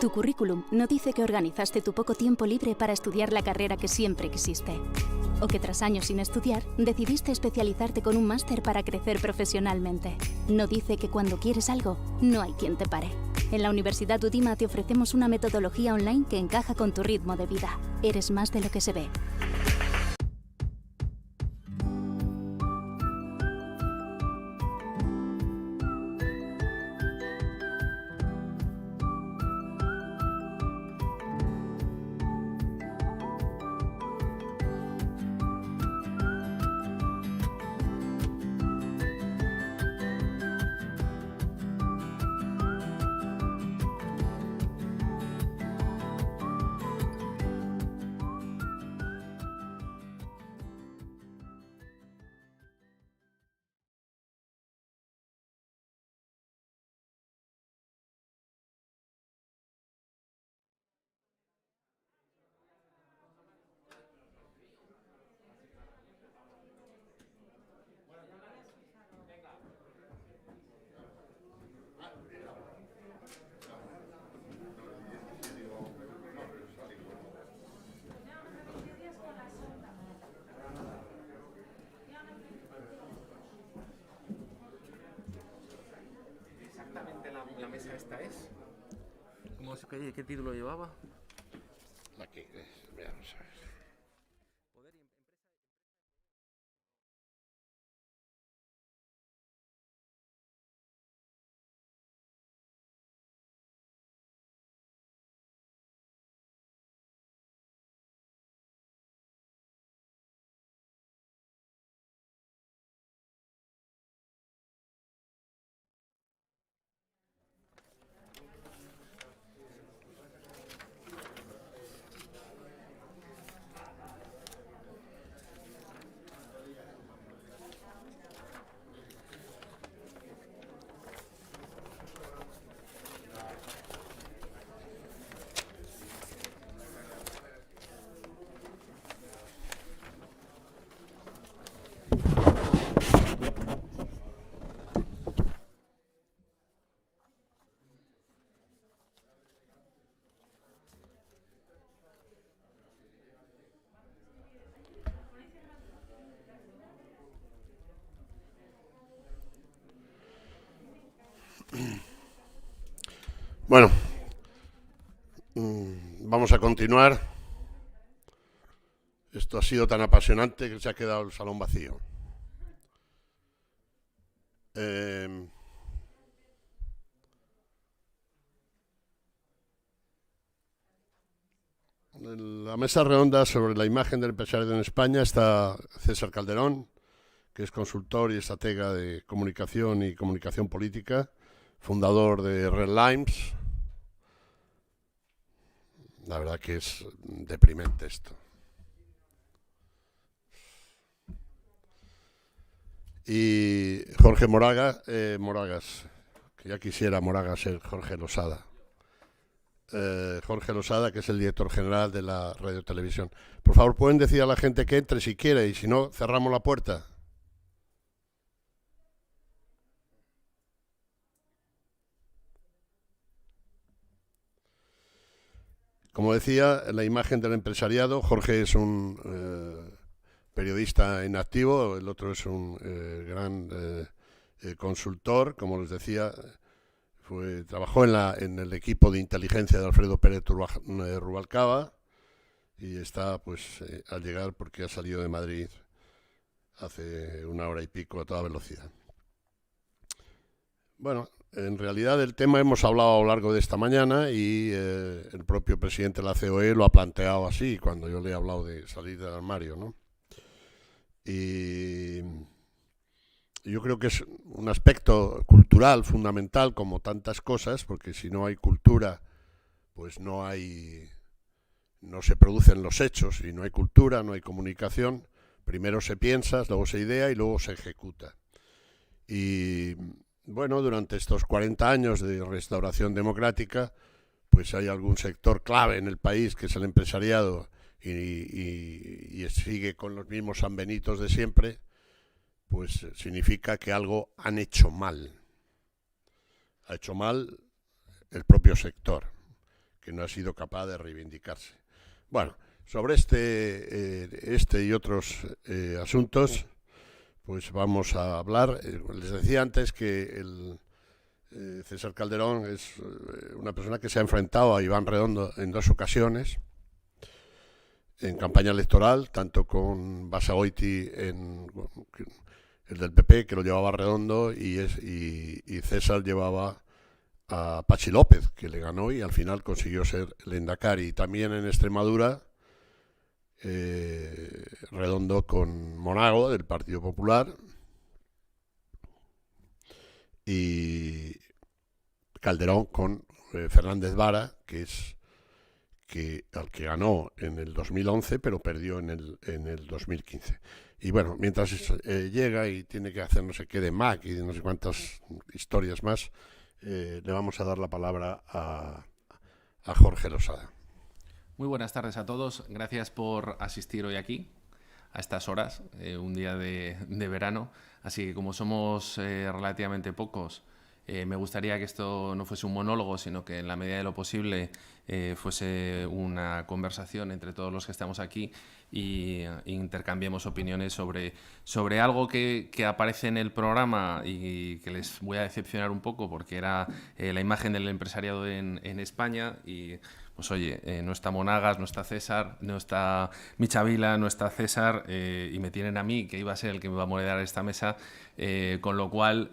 Tu currículum no dice que organizaste tu poco tiempo libre para estudiar la carrera que siempre quisiste. O que tras años sin estudiar, decidiste especializarte con un máster para crecer profesionalmente. No dice que cuando quieres algo, no hay quien te pare. En la Universidad Udima te ofrecemos una metodología online que encaja con tu ritmo de vida. Eres más de lo que se ve. La mesa esta es. ¿Qué título llevaba? Aquí, veamos a ver. Bueno, vamos a continuar. Esto ha sido tan apasionante que se ha quedado el salón vacío. En la mesa redonda sobre la imagen del empresariado en España está César Calderón, que es consultor y estratega de comunicación y comunicación política, fundador de Red Limes. La verdad que es deprimente esto. Y Jorge Moragas, que ya quisiera Moragas ser Jorge Losada. Jorge Losada, que es el director general de la Radio Televisión. Por favor, pueden decir a la gente que entre si quiere y si no, cerramos la puerta. Como decía, la imagen del empresariado, Jorge es un periodista en activo, el otro es un gran consultor, como les decía, trabajó en el equipo de inteligencia de Alfredo Pérez Rubalcaba y está pues al llegar porque ha salido de Madrid hace una hora y pico a toda velocidad. Bueno, en realidad el tema hemos hablado a lo largo de esta mañana y el propio presidente de la COE lo ha planteado así cuando yo le he hablado de salir del armario, ¿no? Y yo creo que es un aspecto cultural fundamental como tantas cosas, porque si no hay cultura, pues no se producen los hechos, y no hay cultura, no hay comunicación. Primero se piensa, luego se idea y luego se ejecuta. Y bueno, durante estos 40 años de restauración democrática, pues hay algún sector clave en el país que es el empresariado y sigue con los mismos sanbenitos de siempre, pues significa que algo han hecho mal. Ha hecho mal el propio sector, que no ha sido capaz de reivindicarse. Bueno, sobre este y otros asuntos, pues vamos a hablar. Les decía antes que César Calderón es una persona que se ha enfrentado a Iván Redondo en 2 ocasiones en campaña electoral, tanto con Basagoiti, el del PP, que lo llevaba Redondo, y César llevaba a Pachi López, que le ganó y al final consiguió ser el Endacari. También en Extremadura, Redondo con Monago, del Partido Popular, y Calderón con Fernández Vara, al que ganó en el 2011, pero perdió en el 2015. Y bueno, mientras llega y tiene que hacer no sé qué de Mac y de no sé cuántas historias más, le vamos a dar la palabra a Jorge Losada. Muy buenas tardes a todos. Gracias por asistir hoy aquí, a estas horas, un día de verano. Así que como somos relativamente pocos, me gustaría que esto no fuese un monólogo, sino que en la medida de lo posible fuese una conversación entre todos los que estamos aquí y intercambiemos opiniones sobre algo que aparece en el programa y que les voy a decepcionar un poco, porque era la imagen del empresariado en España. Y pues oye, no está Monagas, no está César, no está Michavila, no está César, y me tienen a mí, que iba a ser el que me va a moderar esta mesa, con lo cual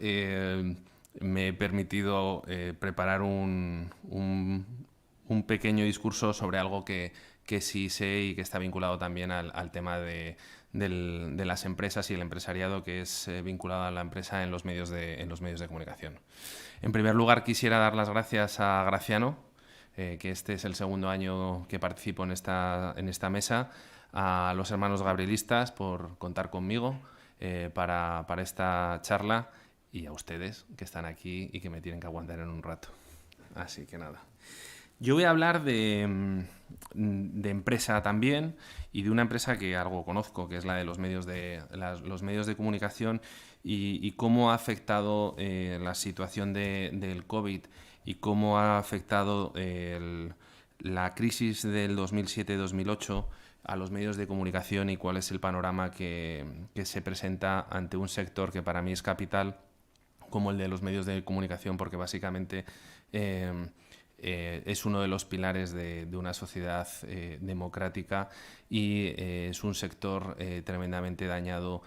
me he permitido preparar un pequeño discurso sobre algo que sí sé y que está vinculado también al tema de las empresas y el empresariado, que es vinculado a la empresa en los medios de comunicación. En primer lugar, quisiera dar las gracias a Graciano, que este es el segundo año que participo en esta mesa, a los hermanos gabrielistas por contar conmigo para esta charla, y a ustedes que están aquí y que me tienen que aguantar en un rato. Así que nada. Yo voy a hablar de empresa también, y de una empresa que algo conozco, que es la de los medios de comunicación, y cómo ha afectado la situación del COVID y cómo ha afectado la crisis del 2007-2008 a los medios de comunicación, y cuál es el panorama que se presenta ante un sector que para mí es capital, como el de los medios de comunicación, porque básicamente es uno de los pilares de una sociedad democrática, y es un sector tremendamente dañado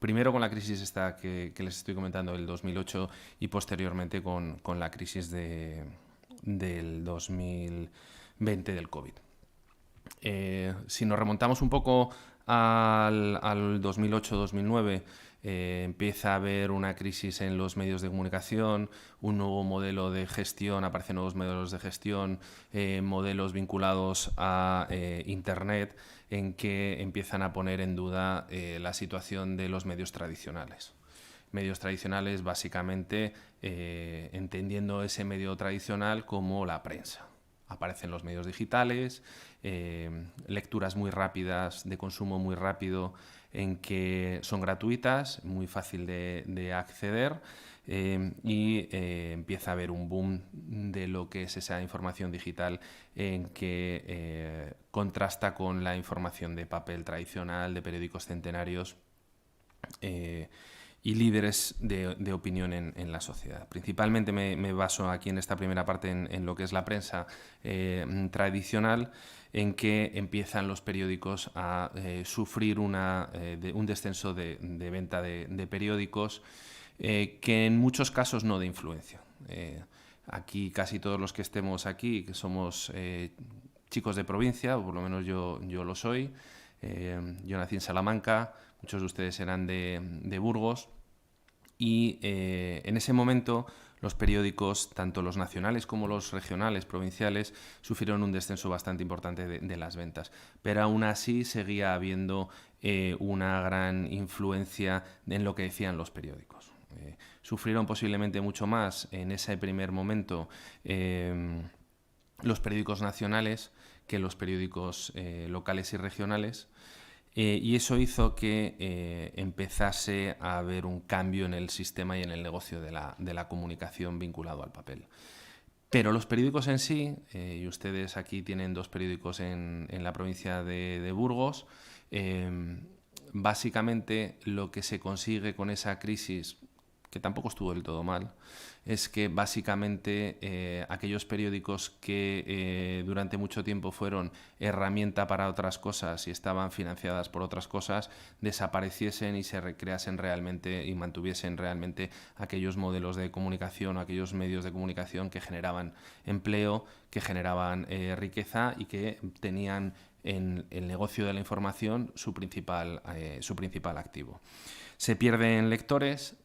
primero con la crisis esta que les estoy comentando del 2008, y posteriormente con la crisis del 2020 del COVID. Si nos remontamos un poco al 2008-2009, empieza a haber una crisis en los medios de comunicación, un nuevo modelo de gestión, aparecen nuevos modelos de gestión, modelos vinculados a Internet, en que empiezan a poner en duda la situación de los medios tradicionales. Medios tradicionales, básicamente, entendiendo ese medio tradicional como la prensa. Aparecen los medios digitales, lecturas muy rápidas, de consumo muy rápido, en que son gratuitas, muy fácil de acceder, y empieza a haber un boom de lo que es esa información digital, en que contrasta con la información de papel tradicional, de periódicos centenarios y líderes de opinión en la sociedad. Principalmente me baso aquí en esta primera parte en lo que es la prensa tradicional, en que empiezan los periódicos a sufrir un descenso de venta de periódicos, que en muchos casos no de influencia. Aquí casi todos los que estemos aquí, que somos chicos de provincia, o por lo menos yo lo soy. Yo nací en Salamanca, muchos de ustedes eran de Burgos, y en ese momento los periódicos, tanto los nacionales como los regionales, provinciales, sufrieron un descenso bastante importante de las ventas. Pero aún así seguía habiendo una gran influencia en lo que decían los periódicos. Sufrieron posiblemente mucho más en ese primer momento los periódicos nacionales que los periódicos locales y regionales. Y eso hizo que empezase a haber un cambio en el sistema y en el negocio de la comunicación vinculado al papel. Pero los periódicos en sí, y ustedes aquí tienen 2 periódicos en la provincia de Burgos, básicamente lo que se consigue con esa crisis, que tampoco estuvo del todo mal, es que básicamente aquellos periódicos que durante mucho tiempo fueron herramienta para otras cosas y estaban financiadas por otras cosas, desapareciesen y se recreasen realmente y mantuviesen realmente aquellos modelos de comunicación o aquellos medios de comunicación que generaban empleo, que generaban riqueza y que tenían en el negocio de la información su principal activo. Se pierden lectores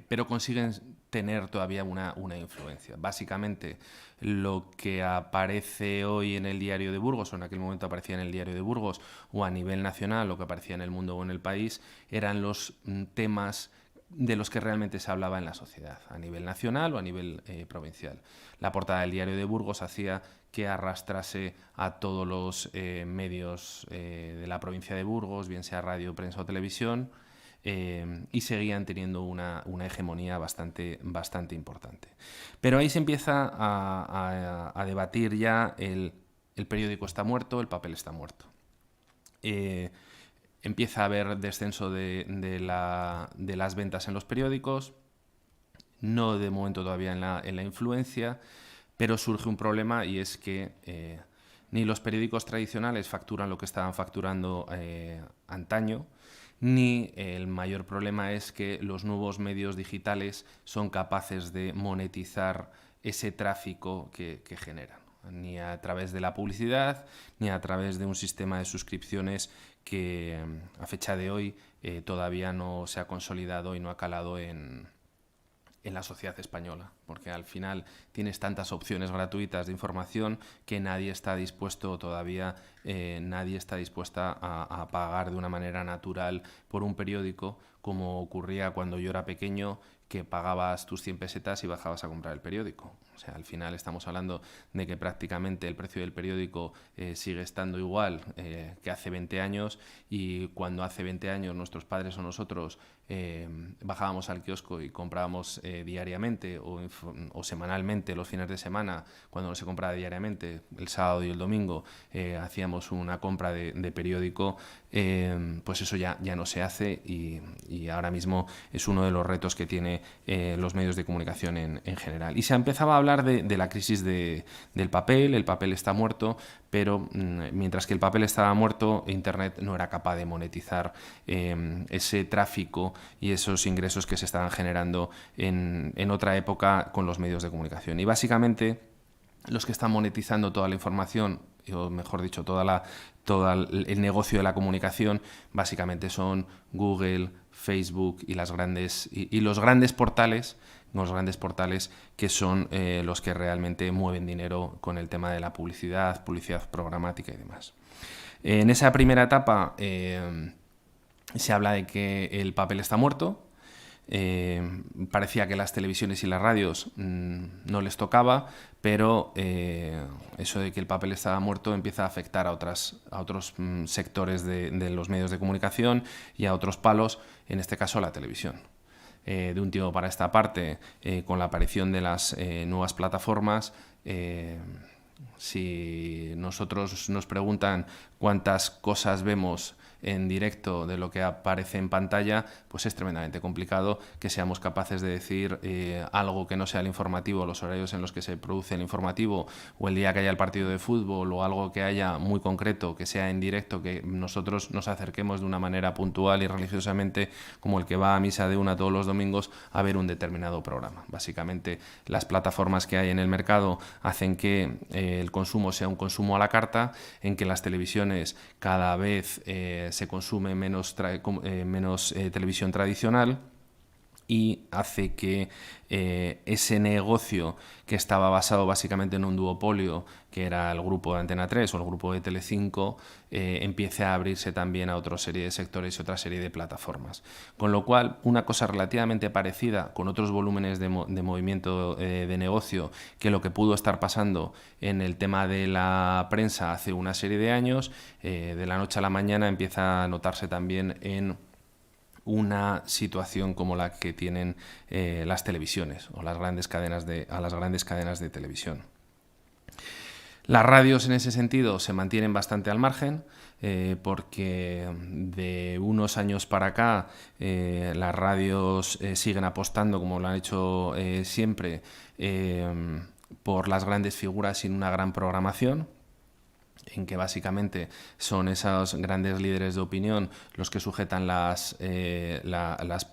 pero consiguen tener todavía una influencia. Básicamente, lo que aparece hoy en el Diario de Burgos, o en aquel momento aparecía en el Diario de Burgos, o a nivel nacional, lo que aparecía en El Mundo o en El País, eran los temas de los que realmente se hablaba en la sociedad, a nivel nacional o a nivel provincial. La portada del Diario de Burgos hacía que arrastrase a todos los medios de la provincia de Burgos, bien sea radio, prensa o televisión, y seguían teniendo una hegemonía bastante importante. Pero ahí se empieza a debatir ya el periódico está muerto, el papel está muerto. Empieza a haber descenso de las ventas en los periódicos, no de momento todavía en la influencia, pero surge un problema y es que ni los periódicos tradicionales facturan lo que estaban facturando antaño, ni el mayor problema es que los nuevos medios digitales son capaces de monetizar ese tráfico que generan, ni a través de la publicidad, ni a través de un sistema de suscripciones que a fecha de hoy todavía no se ha consolidado y no ha calado en la sociedad española, porque al final tienes tantas opciones gratuitas de información que nadie está dispuesto todavía, nadie está dispuesta a pagar de una manera natural por un periódico, como ocurría cuando yo era pequeño, que pagabas tus 100 pesetas y bajabas a comprar el periódico. O sea, al final estamos hablando de que prácticamente el precio del periódico sigue estando igual que hace 20 años y cuando hace 20 años nuestros padres o nosotros bajábamos al kiosco y comprábamos diariamente o semanalmente los fines de semana, cuando no se compraba diariamente, el sábado y el domingo, hacíamos una compra de periódico, pues eso ya no se hace y ahora mismo es uno de los retos que tiene los medios de comunicación en general. Y se empezaba a hablar de la crisis del papel. El papel está muerto, pero mientras que el papel estaba muerto, Internet no era capaz de monetizar ese tráfico y esos ingresos que se estaban generando en otra época con los medios de comunicación. Y básicamente los que están monetizando toda la información, o mejor dicho, todo el negocio de la comunicación, básicamente son Google, Facebook y los grandes portales que son los que realmente mueven dinero con el tema de la publicidad programática y demás. En esa primera etapa se habla de que el papel está muerto. Parecía que las televisiones y las radios no les tocaba, pero eso de que el papel estaba muerto empieza a afectar a otros sectores de los medios de comunicación y a otros palos, en este caso la televisión. De un tiempo para esta parte, con la aparición de las nuevas plataformas, si nosotros nos preguntan cuántas cosas vemos en directo de lo que aparece en pantalla, pues es tremendamente complicado que seamos capaces de decir algo que no sea el informativo, los horarios en los que se produce el informativo o el día que haya el partido de fútbol o algo que haya muy concreto, que sea en directo, que nosotros nos acerquemos de una manera puntual y religiosamente como el que va a misa de una todos los domingos a ver un determinado programa. Básicamente las plataformas que hay en el mercado hacen que el consumo sea un consumo a la carta, en que las televisiones cada vez se consume menos televisión tradicional y hace que ese negocio que estaba basado básicamente en un duopolio, que era el grupo de Antena 3 o el grupo de Telecinco, empiece a abrirse también a otra serie de sectores y otra serie de plataformas. Con lo cual, una cosa relativamente parecida, con otros volúmenes de movimiento de negocio, que lo que pudo estar pasando en el tema de la prensa hace una serie de años, de la noche a la mañana empieza a notarse también en una situación como la que tienen las televisiones o las grandes cadenas de televisión. Las radios en ese sentido se mantienen bastante al margen, porque de unos años para acá las radios siguen apostando, como lo han hecho siempre, por las grandes figuras sin una gran programación, en que básicamente son esos grandes líderes de opinión los que sujetan las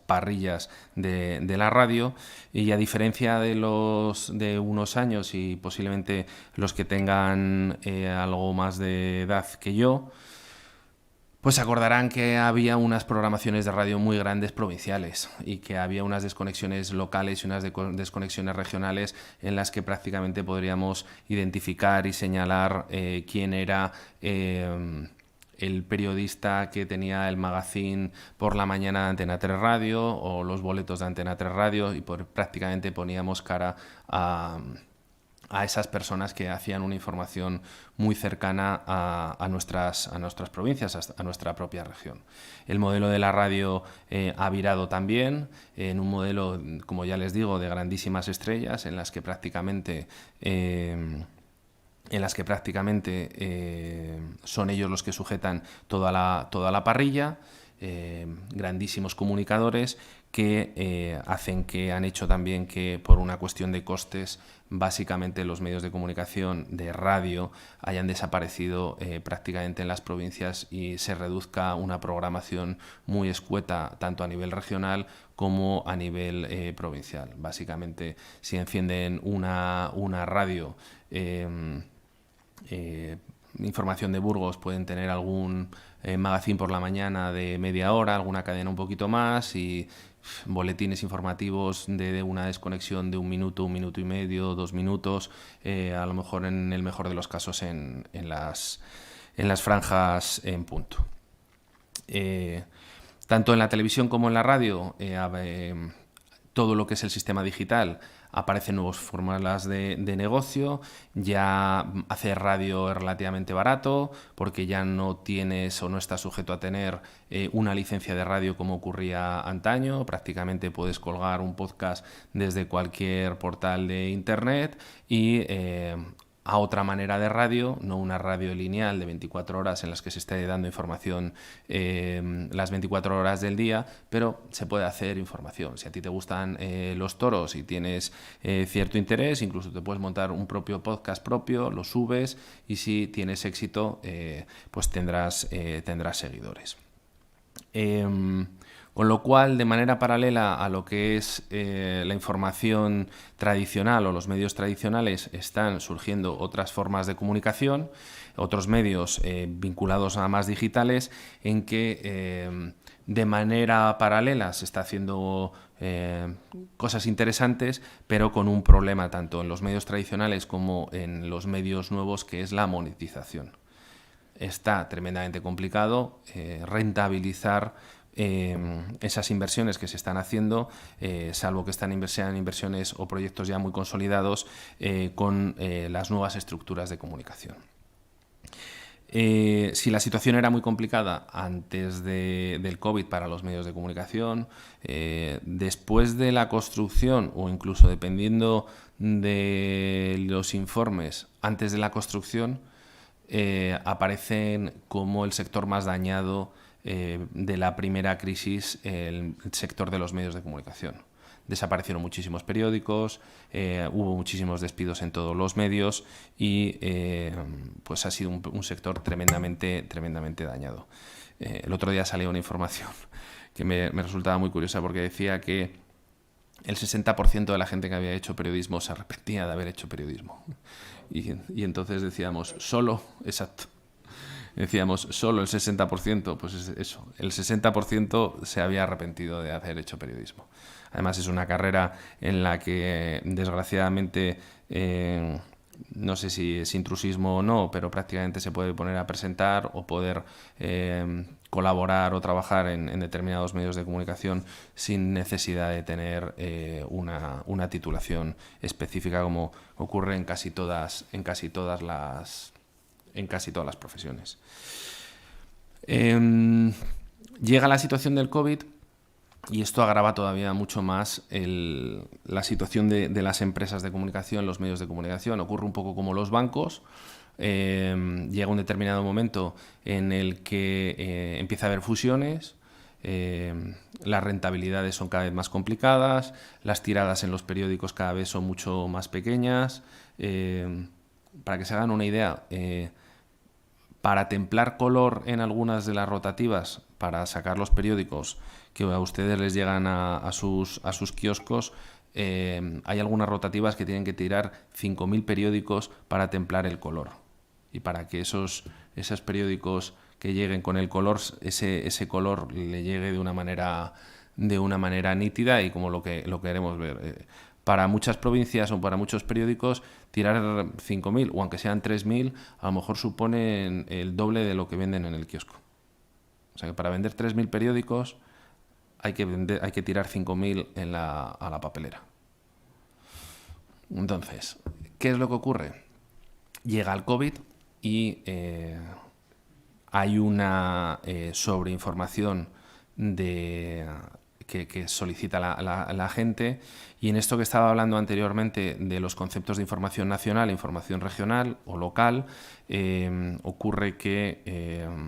parrillas de la radio, y a diferencia de unos años y posiblemente los que tengan algo más de edad que yo, pues se acordarán que había unas programaciones de radio muy grandes provinciales y que había unas desconexiones locales y unas desconexiones regionales en las que prácticamente podríamos identificar y señalar quién era el periodista que tenía el magazine por la mañana de Antena 3 Radio o los boletos de Antena 3 Radio, y prácticamente poníamos cara a esas personas que hacían una información muy cercana a nuestras provincias, a nuestra propia región. El modelo de la radio ha virado también en un modelo, como ya les digo, de grandísimas estrellas, en las que prácticamente son ellos los que sujetan toda la parrilla, grandísimos comunicadores que han hecho también que, por una cuestión de costes, básicamente los medios de comunicación de radio hayan desaparecido prácticamente en las provincias y se reduzca una programación muy escueta tanto a nivel regional como a nivel provincial. Básicamente, si encienden una radio, información de Burgos, pueden tener algún magazine por la mañana de media hora, alguna cadena un poquito más, y boletines informativos de una desconexión de 1 minuto, 1 minuto y medio, 2 minutos, a lo mejor, en el mejor de los casos, en las franjas en punto. Tanto en la televisión como en la radio, todo lo que es el sistema digital, aparecen nuevas fórmulas de negocio. Ya hacer radio es relativamente barato porque ya no tienes o no estás sujeto a tener una licencia de radio como ocurría antaño. Prácticamente puedes colgar un podcast desde cualquier portal de internet y a otra manera de radio, no una radio lineal de 24 horas en las que se esté dando información las 24 horas del día, pero se puede hacer información. Si a ti te gustan los toros y tienes cierto interés, incluso te puedes montar un propio podcast propio, lo subes y si tienes éxito, pues tendrás seguidores. Con lo cual, de manera paralela a lo que es la información tradicional o los medios tradicionales, están surgiendo otras formas de comunicación, otros medios vinculados a más digitales, en que de manera paralela se está haciendo cosas interesantes, pero con un problema tanto en los medios tradicionales como en los medios nuevos, que es la monetización. Está tremendamente complicado rentabilizar esas inversiones que se están haciendo, salvo que sean inversiones o proyectos ya muy consolidados con las nuevas estructuras de comunicación. Si la situación era muy complicada antes del COVID para los medios de comunicación, después de la construcción, o incluso dependiendo de los informes, antes de la construcción, aparecen como el sector más dañado de la primera crisis, el sector de los medios de comunicación. Desaparecieron muchísimos periódicos, hubo muchísimos despidos en todos los medios y pues ha sido un sector tremendamente dañado. El otro día salió una información que me resultaba muy curiosa, porque decía que el 60% de la gente que había hecho periodismo se arrepentía de haber hecho periodismo. Y entonces decíamos, solo el 60%, pues es eso, el 60% se había arrepentido de haber hecho periodismo. Además, es una carrera en la que, desgraciadamente, no sé si es intrusismo o no, pero prácticamente se puede poner a presentar o poder colaborar o trabajar en determinados medios de comunicación sin necesidad de tener una titulación específica, como ocurre en casi todas las profesiones. Llega la situación del COVID Y esto agrava todavía mucho más la situación de las empresas de comunicación, los medios de comunicación. Ocurre un poco como los bancos. Llega un determinado momento en el que empieza a haber fusiones, las rentabilidades son cada vez más complicadas, las tiradas en los periódicos cada vez son mucho más pequeñas. Para que se hagan una idea, para templar color en algunas de las rotativas, para sacar los periódicos que a ustedes les llegan a sus kioscos, hay algunas rotativas que tienen que tirar 5.000 periódicos para templar el color. Y para que esos periódicos que lleguen con el color, ese color le llegue de una manera nítida y como lo que queremos ver. Para muchas provincias o para muchos periódicos, tirar 5.000 o aunque sean 3.000, a lo mejor suponen el doble de lo que venden en el kiosco. O sea que para vender 3.000 periódicos hay que tirar 5.000 a la papelera. Entonces, ¿qué es lo que ocurre? Llega el COVID y hay una sobreinformación que solicita la gente, y en esto que estaba hablando anteriormente de los conceptos de información nacional, información regional o local, ocurre que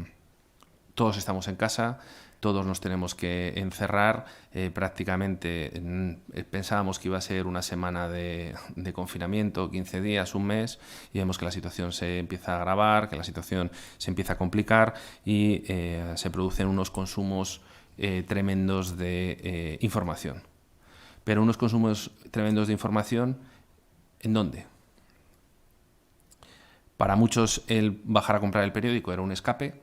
todos estamos en casa, todos nos tenemos que encerrar, prácticamente pensábamos que iba a ser una semana de confinamiento, 15 días, un mes, y vemos que la situación se empieza a agravar, que la situación se empieza a complicar y se producen unos consumos tremendos de información. Pero unos consumos tremendos de información, ¿en dónde? Para muchos el bajar a comprar el periódico era un escape,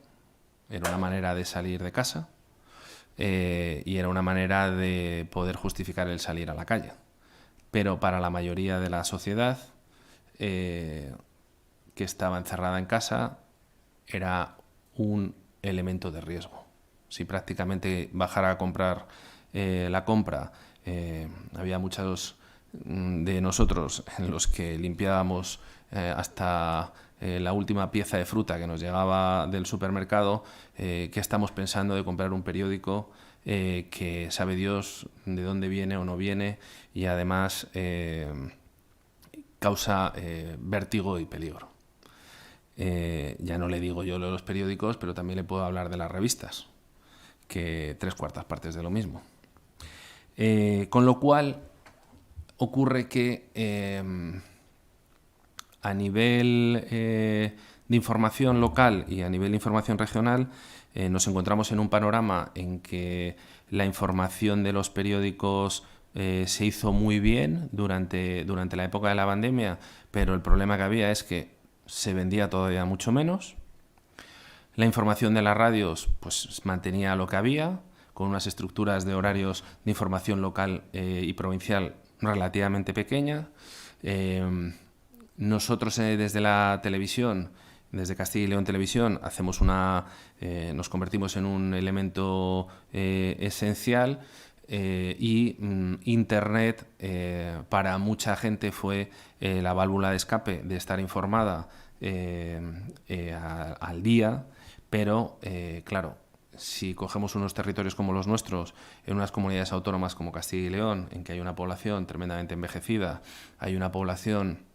era una manera de salir de casa y era una manera de poder justificar el salir a la calle. Pero para la mayoría de la sociedad que estaba encerrada en casa era un elemento de riesgo. Si prácticamente bajara a comprar la compra, había muchos de nosotros en los que limpiábamos hasta la última pieza de fruta que nos llegaba del supermercado, que estamos pensando de comprar un periódico que sabe Dios de dónde viene o no viene, y además causa vértigo y peligro. Ya no le digo yo lo de los periódicos, pero también le puedo hablar de las revistas, que 3/4 partes de lo mismo. Con lo cual ocurre que a nivel de información local y a nivel de información regional nos encontramos en un panorama en que la información de los periódicos se hizo muy bien durante la época de la pandemia, pero el problema que había es que se vendía todavía mucho menos. La información de las radios pues mantenía lo que había, con unas estructuras de horarios de información local y provincial relativamente pequeña. Nosotros desde la televisión, desde Castilla y León Televisión, nos convertimos en un elemento esencial, y Internet para mucha gente fue la válvula de escape de estar informada al día, pero claro, si cogemos unos territorios como los nuestros, en unas comunidades autónomas como Castilla y León, en que hay una población tremendamente envejecida, hay una población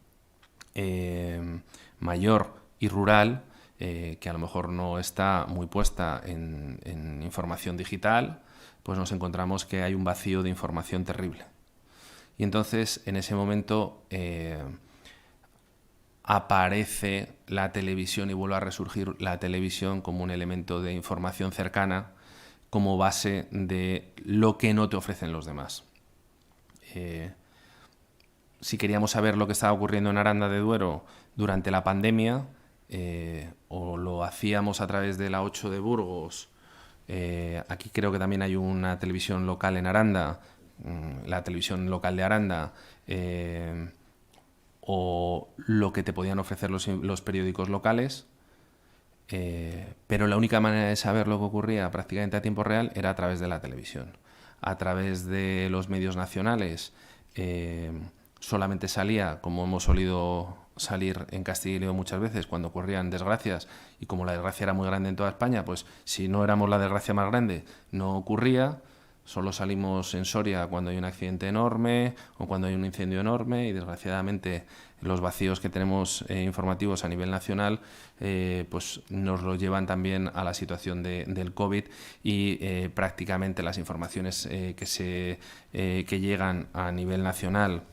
mayor y rural, que a lo mejor no está muy puesta en información digital, pues nos encontramos que hay un vacío de información terrible. Y entonces, en ese momento, aparece la televisión y vuelve a resurgir la televisión como un elemento de información cercana, como base de lo que no te ofrecen los demás. Si queríamos saber lo que estaba ocurriendo en Aranda de Duero durante la pandemia, o lo hacíamos a través de la 8 de Burgos, aquí creo que también hay una televisión local en Aranda, la televisión local de Aranda, o lo que te podían ofrecer los periódicos locales, pero la única manera de saber lo que ocurría prácticamente a tiempo real era a través de la televisión. A través de los medios nacionales solamente salía, como hemos solido salir en Castilla y León muchas veces, cuando ocurrían desgracias, y como la desgracia era muy grande en toda España, pues si no éramos la desgracia más grande, no ocurría. Solo salimos en Soria cuando hay un accidente enorme o cuando hay un incendio enorme, y desgraciadamente los vacíos que tenemos informativos a nivel nacional pues nos lo llevan también a la situación del COVID, y prácticamente las informaciones que llegan a nivel nacional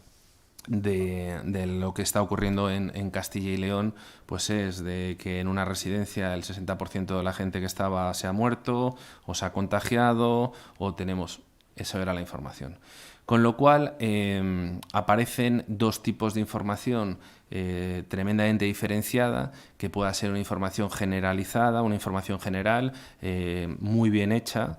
de lo que está ocurriendo en Castilla y León, pues es de que en una residencia el 60% de la gente que estaba se ha muerto o se ha contagiado, o tenemos... Eso era la información. Con lo cual aparecen dos tipos de información tremendamente diferenciada, que pueda ser una información generalizada, una información general, muy bien hecha,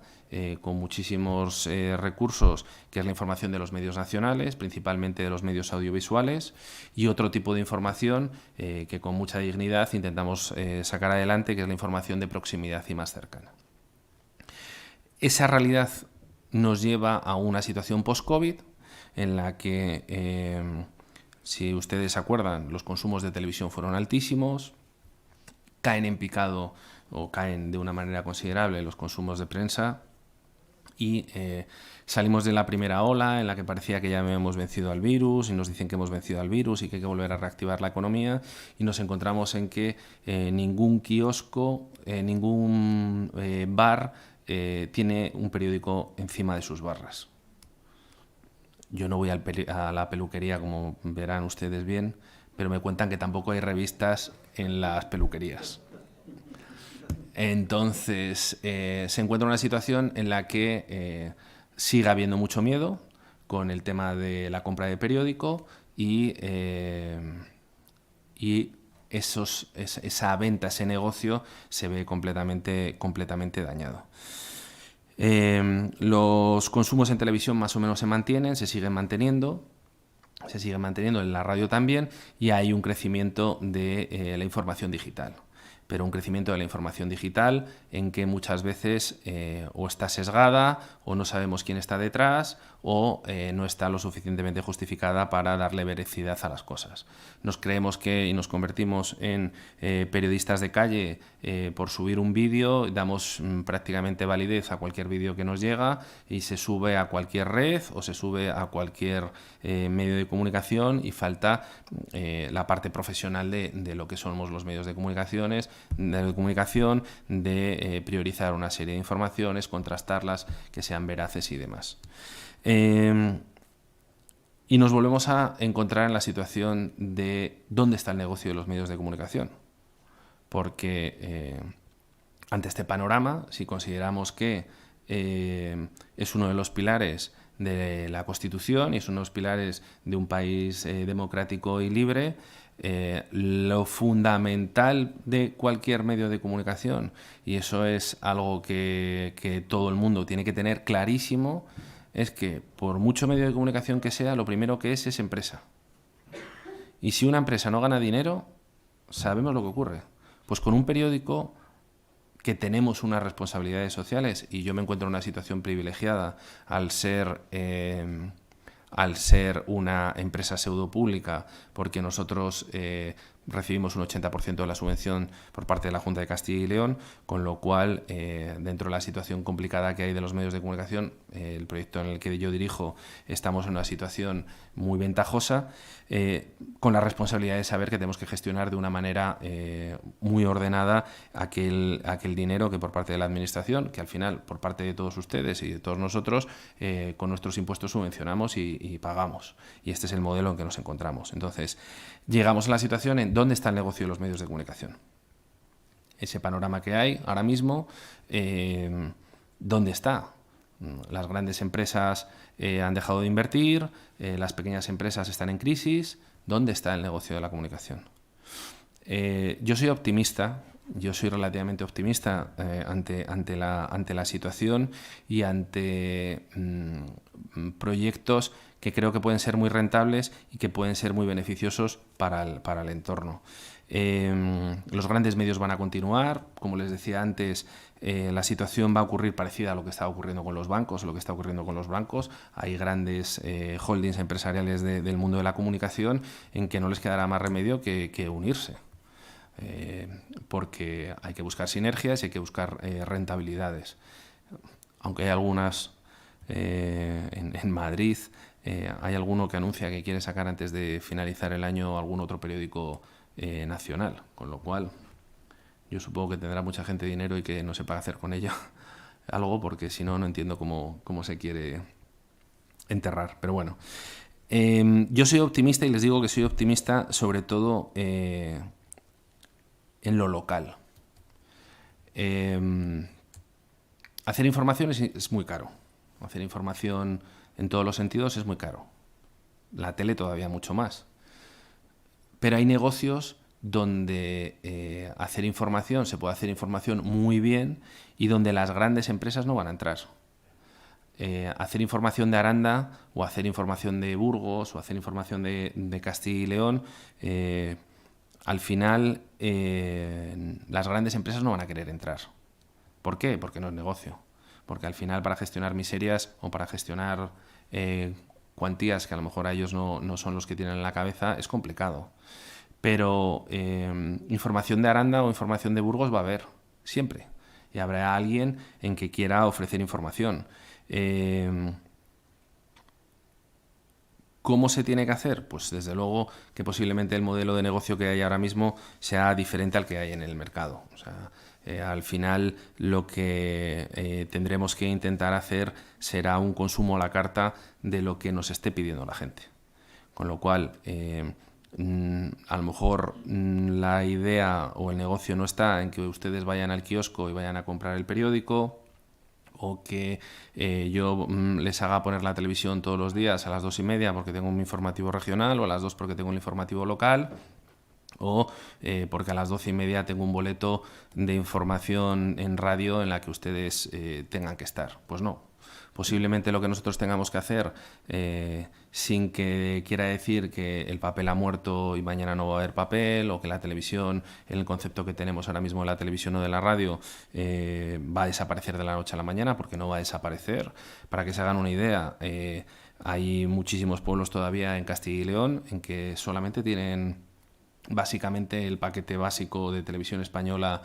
con muchísimos recursos, que es la información de los medios nacionales, principalmente de los medios audiovisuales, y otro tipo de información que con mucha dignidad intentamos sacar adelante, que es la información de proximidad y más cercana. Esa realidad nos lleva a una situación post-COVID en la que, si ustedes se acuerdan, los consumos de televisión fueron altísimos, caen en picado o caen de una manera considerable los consumos de prensa, y salimos de la primera ola en la que parecía que ya hemos vencido al virus, y nos dicen que hemos vencido al virus y que hay que volver a reactivar la economía, y nos encontramos en que ningún kiosco, ningún bar tiene un periódico encima de sus barras. Yo no voy a la peluquería, como verán ustedes bien, pero me cuentan que tampoco hay revistas en las peluquerías. Entonces, se encuentra una situación en la que sigue habiendo mucho miedo con el tema de la compra de periódico, y esa venta, ese negocio, se ve completamente dañado. Los consumos en televisión más o menos se mantienen, se siguen manteniendo en la radio también, y hay un crecimiento de la información digital. Pero un crecimiento de la información digital en que muchas veces o está sesgada, o no sabemos quién está detrás, o no está lo suficientemente justificada para darle veracidad a las cosas. Nos creemos y nos convertimos en periodistas de calle por subir un vídeo, damos prácticamente validez a cualquier vídeo que nos llega, y se sube a cualquier red o se sube a cualquier medio de comunicación, y falta la parte profesional de lo que somos los medios de comunicación, de priorizar una serie de informaciones, contrastarlas, que sean veraces y demás. Y nos volvemos a encontrar en la situación de dónde está el negocio de los medios de comunicación. Porque ante este panorama, si consideramos que es uno de los pilares de la Constitución y es uno de los pilares de un país democrático y libre, lo fundamental de cualquier medio de comunicación, y eso es algo que todo el mundo tiene que tener clarísimo, es que por mucho medio de comunicación que sea, lo primero que es empresa. Y si una empresa no gana dinero, sabemos lo que ocurre. Pues con un periódico, que tenemos unas responsabilidades sociales, y yo me encuentro en una situación privilegiada al ser una empresa pseudopública, porque nosotros recibimos un 80% de la subvención por parte de la Junta de Castilla y León, con lo cual, dentro de la situación complicada que hay de los medios de comunicación, el proyecto en el que yo dirijo, estamos en una situación muy ventajosa, con la responsabilidad de saber que tenemos que gestionar de una manera muy ordenada aquel dinero que por parte de la Administración, que al final por parte de todos ustedes y de todos nosotros, con nuestros impuestos subvencionamos y pagamos. Y este es el modelo en que nos encontramos. Entonces, llegamos a la situación en dónde está el negocio de los medios de comunicación. Ese panorama que hay ahora mismo, ¿dónde está? Las grandes empresas han dejado de invertir, las pequeñas empresas están en crisis. ¿Dónde está el negocio de la comunicación? Yo soy optimista, yo soy relativamente optimista ante la situación y ante proyectos que creo que pueden ser muy rentables y que pueden ser muy beneficiosos para el entorno. Los grandes medios van a continuar, como les decía antes, la situación va a ocurrir parecida a lo que está ocurriendo con los bancos, Hay grandes holdings empresariales del mundo de la comunicación en que no les quedará más remedio que unirse, porque hay que buscar sinergias y hay que buscar rentabilidades. Aunque hay algunas en Madrid hay alguno que anuncia que quiere sacar antes de finalizar el año algún otro periódico nacional, con lo cual yo supongo que tendrá mucha gente dinero y que no sepa hacer con ello algo, porque si no, no entiendo cómo se quiere enterrar. Pero bueno, yo soy optimista y les digo que soy optimista sobre todo en lo local. Hacer información es muy caro. Hacer información en todos los sentidos es muy caro. La tele todavía mucho más. Pero hay negocios donde hacer información, se puede hacer información muy bien y donde las grandes empresas no van a entrar. Hacer información de Aranda o hacer información de Burgos o hacer información de Castilla y León, al final las grandes empresas no van a querer entrar. ¿Por qué? Porque no es negocio. Porque al final para gestionar miserias o para gestionar cuantías que a lo mejor a ellos no son los que tienen en la cabeza es complicado. Pero información de Aranda o información de Burgos va a haber, siempre. Y habrá alguien en que quiera ofrecer información. ¿Cómo se tiene que hacer? Pues desde luego que posiblemente el modelo de negocio que hay ahora mismo sea diferente al que hay en el mercado. O sea, al final lo que tendremos que intentar hacer será un consumo a la carta de lo que nos esté pidiendo la gente. Con lo cual, a lo mejor la idea o el negocio no está en que ustedes vayan al kiosco y vayan a comprar el periódico, o que yo les haga poner la televisión todos los días a las 2:30 porque tengo un informativo regional, o a las 2 porque tengo un informativo local, o porque a las 12:30 tengo un boleto de información en radio en la que ustedes tengan que estar. Pues no. Posiblemente lo que nosotros tengamos que hacer, sin que quiera decir que el papel ha muerto y mañana no va a haber papel, o que la televisión, en el concepto que tenemos ahora mismo de la televisión o de la radio, va a desaparecer de la noche a la mañana, porque no va a desaparecer. Para que se hagan una idea, hay muchísimos pueblos todavía en Castilla y León en que solamente tienen básicamente el paquete básico de televisión española,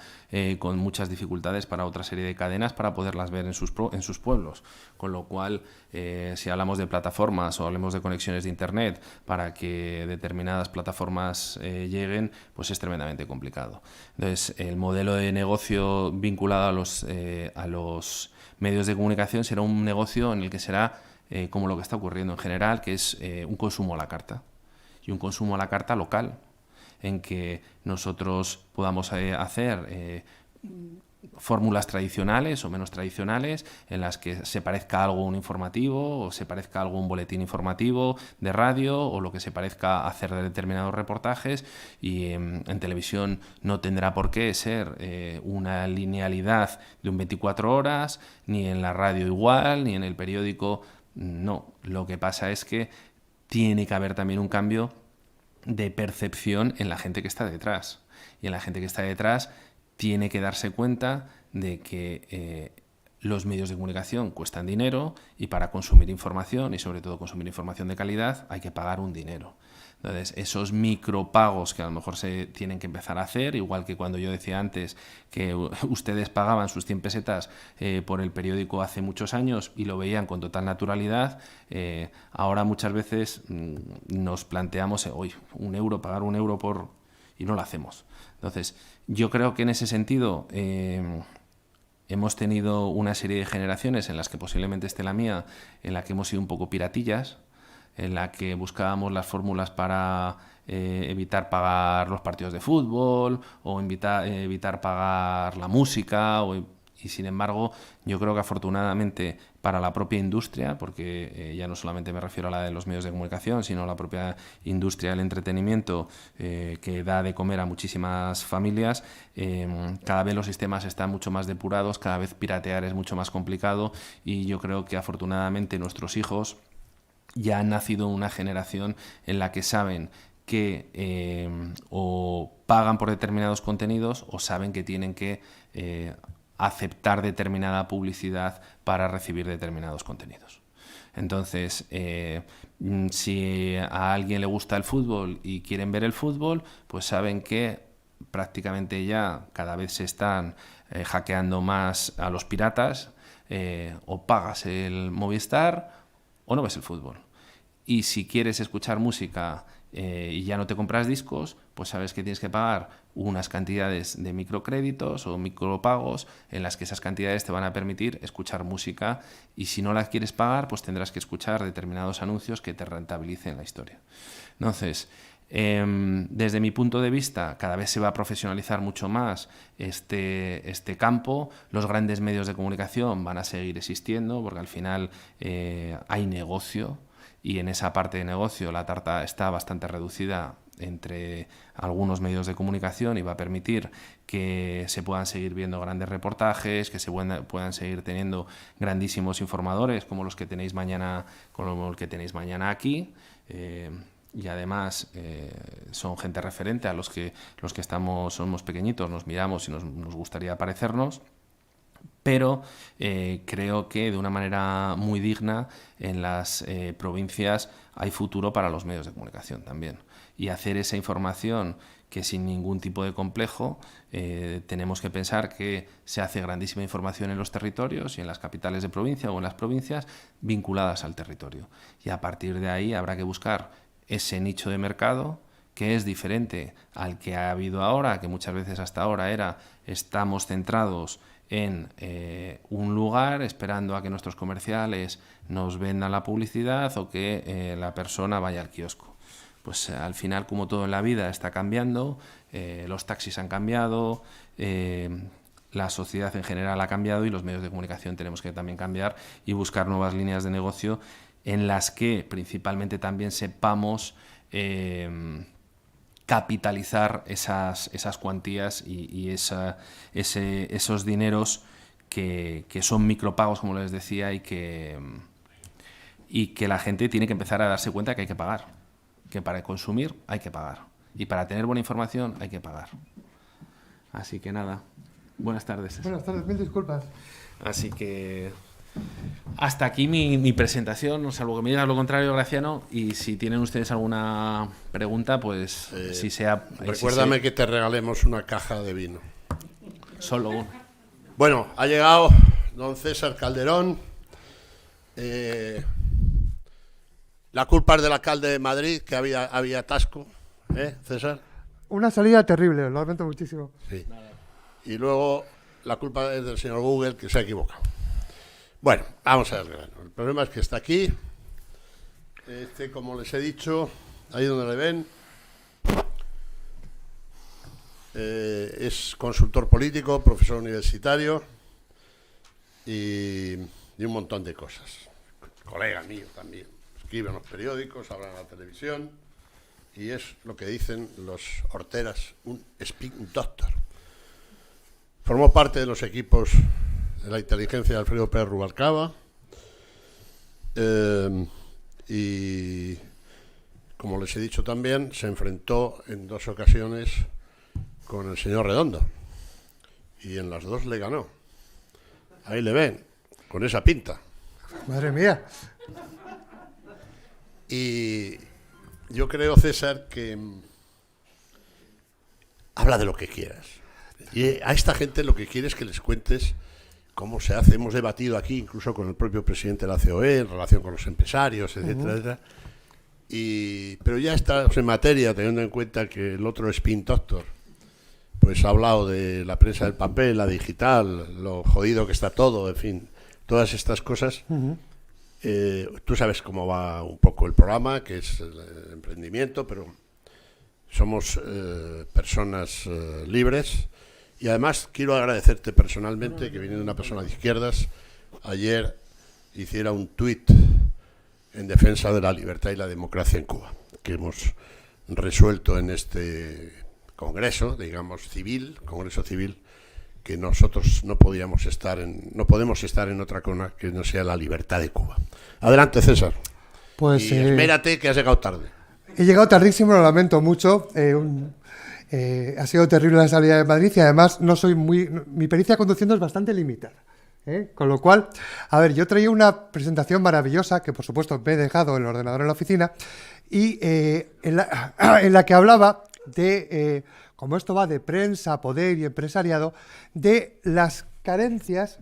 con muchas dificultades para otra serie de cadenas para poderlas ver en sus pueblos. Con lo cual, si hablamos de plataformas o hablemos de conexiones de internet para que determinadas plataformas lleguen, pues es tremendamente complicado. Entonces, el modelo de negocio vinculado a los medios de comunicación será un negocio en el que será como lo que está ocurriendo en general, que es un consumo a la carta, y un consumo a la carta local, en que nosotros podamos hacer fórmulas tradicionales o menos tradicionales, en las que se parezca algo a un informativo, o se parezca algo a un boletín informativo de radio, o lo que se parezca a hacer de determinados reportajes, y en televisión no tendrá por qué ser una linealidad de un 24 horas, ni en la radio igual, ni en el periódico. No, lo que pasa es que tiene que haber también un cambio de percepción en la gente que está detrás. Y en la gente que está detrás tiene que darse cuenta de que los medios de comunicación cuestan dinero, y para consumir información, y sobre todo consumir información de calidad, hay que pagar un dinero. Entonces, esos micropagos que a lo mejor se tienen que empezar a hacer, igual que cuando yo decía antes que ustedes pagaban sus 100 pesetas por el periódico hace muchos años y lo veían con total naturalidad, ahora muchas veces nos planteamos hoy pagar un euro por... y no lo hacemos. Entonces, yo creo que en ese sentido hemos tenido una serie de generaciones, en las que posiblemente esté la mía, en la que hemos sido un poco piratillas, en la que buscábamos las fórmulas para evitar pagar los partidos de fútbol, o evitar pagar la música, y sin embargo yo creo que afortunadamente para la propia industria, porque ya no solamente me refiero a la de los medios de comunicación, sino a la propia industria del entretenimiento, que da de comer a muchísimas familias, cada vez los sistemas están mucho más depurados, cada vez piratear es mucho más complicado, y yo creo que afortunadamente nuestros hijos ya han nacido una generación en la que saben que o pagan por determinados contenidos, o saben que tienen que aceptar determinada publicidad para recibir determinados contenidos. Entonces, si a alguien le gusta el fútbol y quieren ver el fútbol, pues saben que prácticamente ya cada vez se están hackeando más a los piratas, o pagas el Movistar o no ves el fútbol. Y si quieres escuchar música y ya no te compras discos, pues sabes que tienes que pagar unas cantidades de microcréditos o micropagos en las que esas cantidades te van a permitir escuchar música, y si no las quieres pagar, pues tendrás que escuchar determinados anuncios que te rentabilicen la historia. Entonces, desde mi punto de vista, cada vez se va a profesionalizar mucho más este campo. Los grandes medios de comunicación van a seguir existiendo porque al final hay negocio, y en esa parte de negocio la tarta está bastante reducida entre algunos medios de comunicación, y va a permitir que se puedan seguir viendo grandes reportajes, que se puedan seguir teniendo grandísimos informadores como los que tenéis mañana, aquí. Y además son gente referente a los que somos pequeñitos, nos miramos y nos gustaría parecernos. Pero creo que de una manera muy digna en las provincias hay futuro para los medios de comunicación también. Y hacer esa información que sin ningún tipo de complejo tenemos que pensar que se hace grandísima información en los territorios y en las capitales de provincia o en las provincias vinculadas al territorio. Y a partir de ahí habrá que buscar ese nicho de mercado que es diferente al que ha habido ahora, que muchas veces hasta ahora estamos centrados en un lugar esperando a que nuestros comerciales nos vendan la publicidad o que la persona vaya al kiosco. Pues al final, como todo en la vida, está cambiando, los taxis han cambiado, la sociedad en general ha cambiado, y los medios de comunicación tenemos que también cambiar y buscar nuevas líneas de negocio en las que principalmente también sepamos capitalizar esas cuantías y esos dineros que son micropagos, como les decía, y que la gente tiene que empezar a darse cuenta que hay que pagar, que para consumir hay que pagar y para tener buena información hay que pagar. Así que nada, buenas tardes. Buenas tardes, mil disculpas. Así que hasta aquí mi presentación, salvo que me digas lo contrario, Graciano, y si tienen ustedes alguna pregunta, pues si sea... Recuérdame que te regalemos una caja de vino. Solo uno. Bueno, ha llegado don César Calderón. La culpa es del alcalde de Madrid, que había atasco, César? Una salida terrible, lo lamento muchísimo. Sí. Y luego la culpa es del señor Google, que se ha equivocado. Bueno, vamos a ver. El problema es que está aquí. Como les he dicho, ahí donde le ven, es consultor político, profesor universitario y un montón de cosas. Colega mío también. Escribe en los periódicos, habla en la televisión, y es lo que dicen los horteras, un spin doctor. Formó parte de los equipos de la inteligencia de Alfredo Pérez Rubalcaba, y como les he dicho también, se enfrentó en 2 ocasiones con el señor Redondo, y en las 2 le ganó. Ahí le ven, con esa pinta. Madre mía. Y yo creo, César, que habla de lo que quieras. Y a esta gente lo que quiere es que les cuentes cómo se hace. Hemos debatido aquí incluso con el propio presidente de la COE en relación con los empresarios, etcétera, etcétera. Pero ya estamos en materia, teniendo en cuenta que el otro spin doctor pues ha hablado de la prensa del papel, la digital, lo jodido que está todo, en fin, todas estas cosas. Tú sabes cómo va un poco el programa, que es el emprendimiento, pero somos personas libres. Y además quiero agradecerte personalmente que, viniendo una persona de izquierdas, ayer hiciera un tuit en defensa de la libertad y la democracia en Cuba, que hemos resuelto en este congreso, digamos, congreso civil, que nosotros no podemos estar en otra cosa que no sea la libertad de Cuba. Adelante, César. Pues y espérate, que has llegado tarde. He llegado tardísimo, lo lamento mucho. Ha sido terrible la salida de Madrid, y además mi pericia conduciendo es bastante limitada. Con lo cual, a ver, yo traía una presentación maravillosa que por supuesto me he dejado en el ordenador en la oficina, y en la que hablaba de, como esto va de prensa, poder y empresariado, de las carencias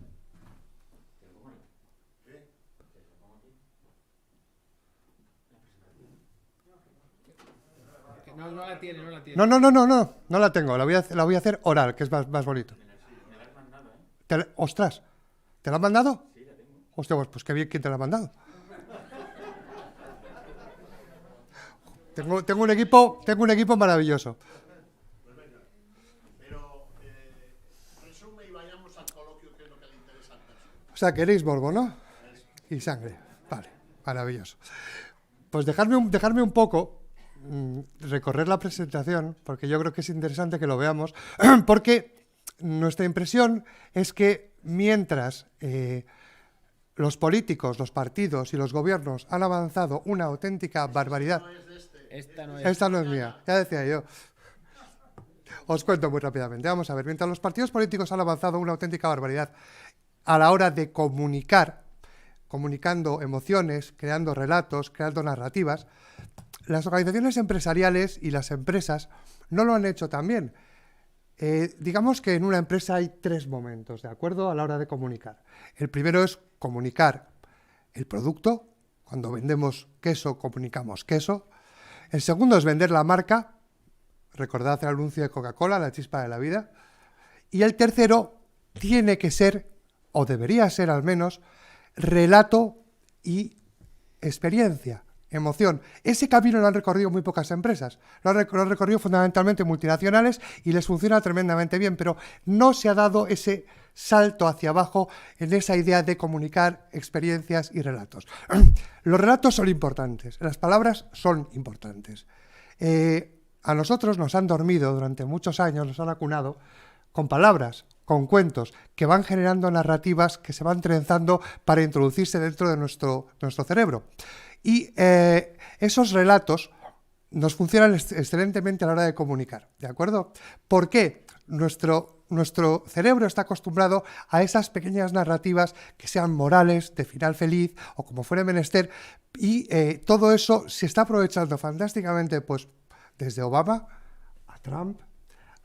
No, no la tiene, no la tiene. No la tengo. La voy a hacer oral, que es más bonito. Me la has mandado, ¿eh? Ostras, ¿te la han mandado? Sí, la tengo. Hostia, pues qué bien, ¿quién te la ha mandado? Tengo un equipo maravilloso. Pero resume y vayamos al coloquio, que es lo que le interesa al personal. O sea, queréis morbo, ¿no? Y sangre. Vale, maravilloso. Pues dejarme un poco recorrer la presentación, porque yo creo que es interesante que lo veamos, porque nuestra impresión es que mientras los políticos, los partidos y los gobiernos han avanzado una auténtica barbaridad. Esta no es mía, ya decía yo. Os cuento muy rápidamente. Vamos a ver, mientras los partidos políticos han avanzado una auténtica barbaridad a la hora de comunicando emociones, creando relatos, creando narrativas, las organizaciones empresariales y las empresas no lo han hecho tan bien. Digamos que en una empresa hay 3 momentos, ¿de acuerdo?, a la hora de comunicar. El primero es comunicar el producto. Cuando vendemos queso, comunicamos queso. El segundo es vender la marca. Recordad el anuncio de Coca-Cola, la chispa de la vida. Y el tercero tiene que ser, o debería ser al menos, relato y experiencia, emoción. Ese camino lo han recorrido muy pocas empresas. Lo han recorrido fundamentalmente multinacionales y les funciona tremendamente bien, pero no se ha dado ese salto hacia abajo en esa idea de comunicar experiencias y relatos. Los relatos son importantes, las palabras son importantes. A nosotros nos han dormido durante muchos años, nos han acunado con palabras, con cuentos, que van generando narrativas que se van trenzando para introducirse dentro de nuestro cerebro. Y esos relatos nos funcionan excelentemente a la hora de comunicar, ¿de acuerdo? ¿Por qué? Nuestro cerebro está acostumbrado a esas pequeñas narrativas que sean morales, de final feliz o como fuera menester, y todo eso se está aprovechando fantásticamente, pues desde Obama a Trump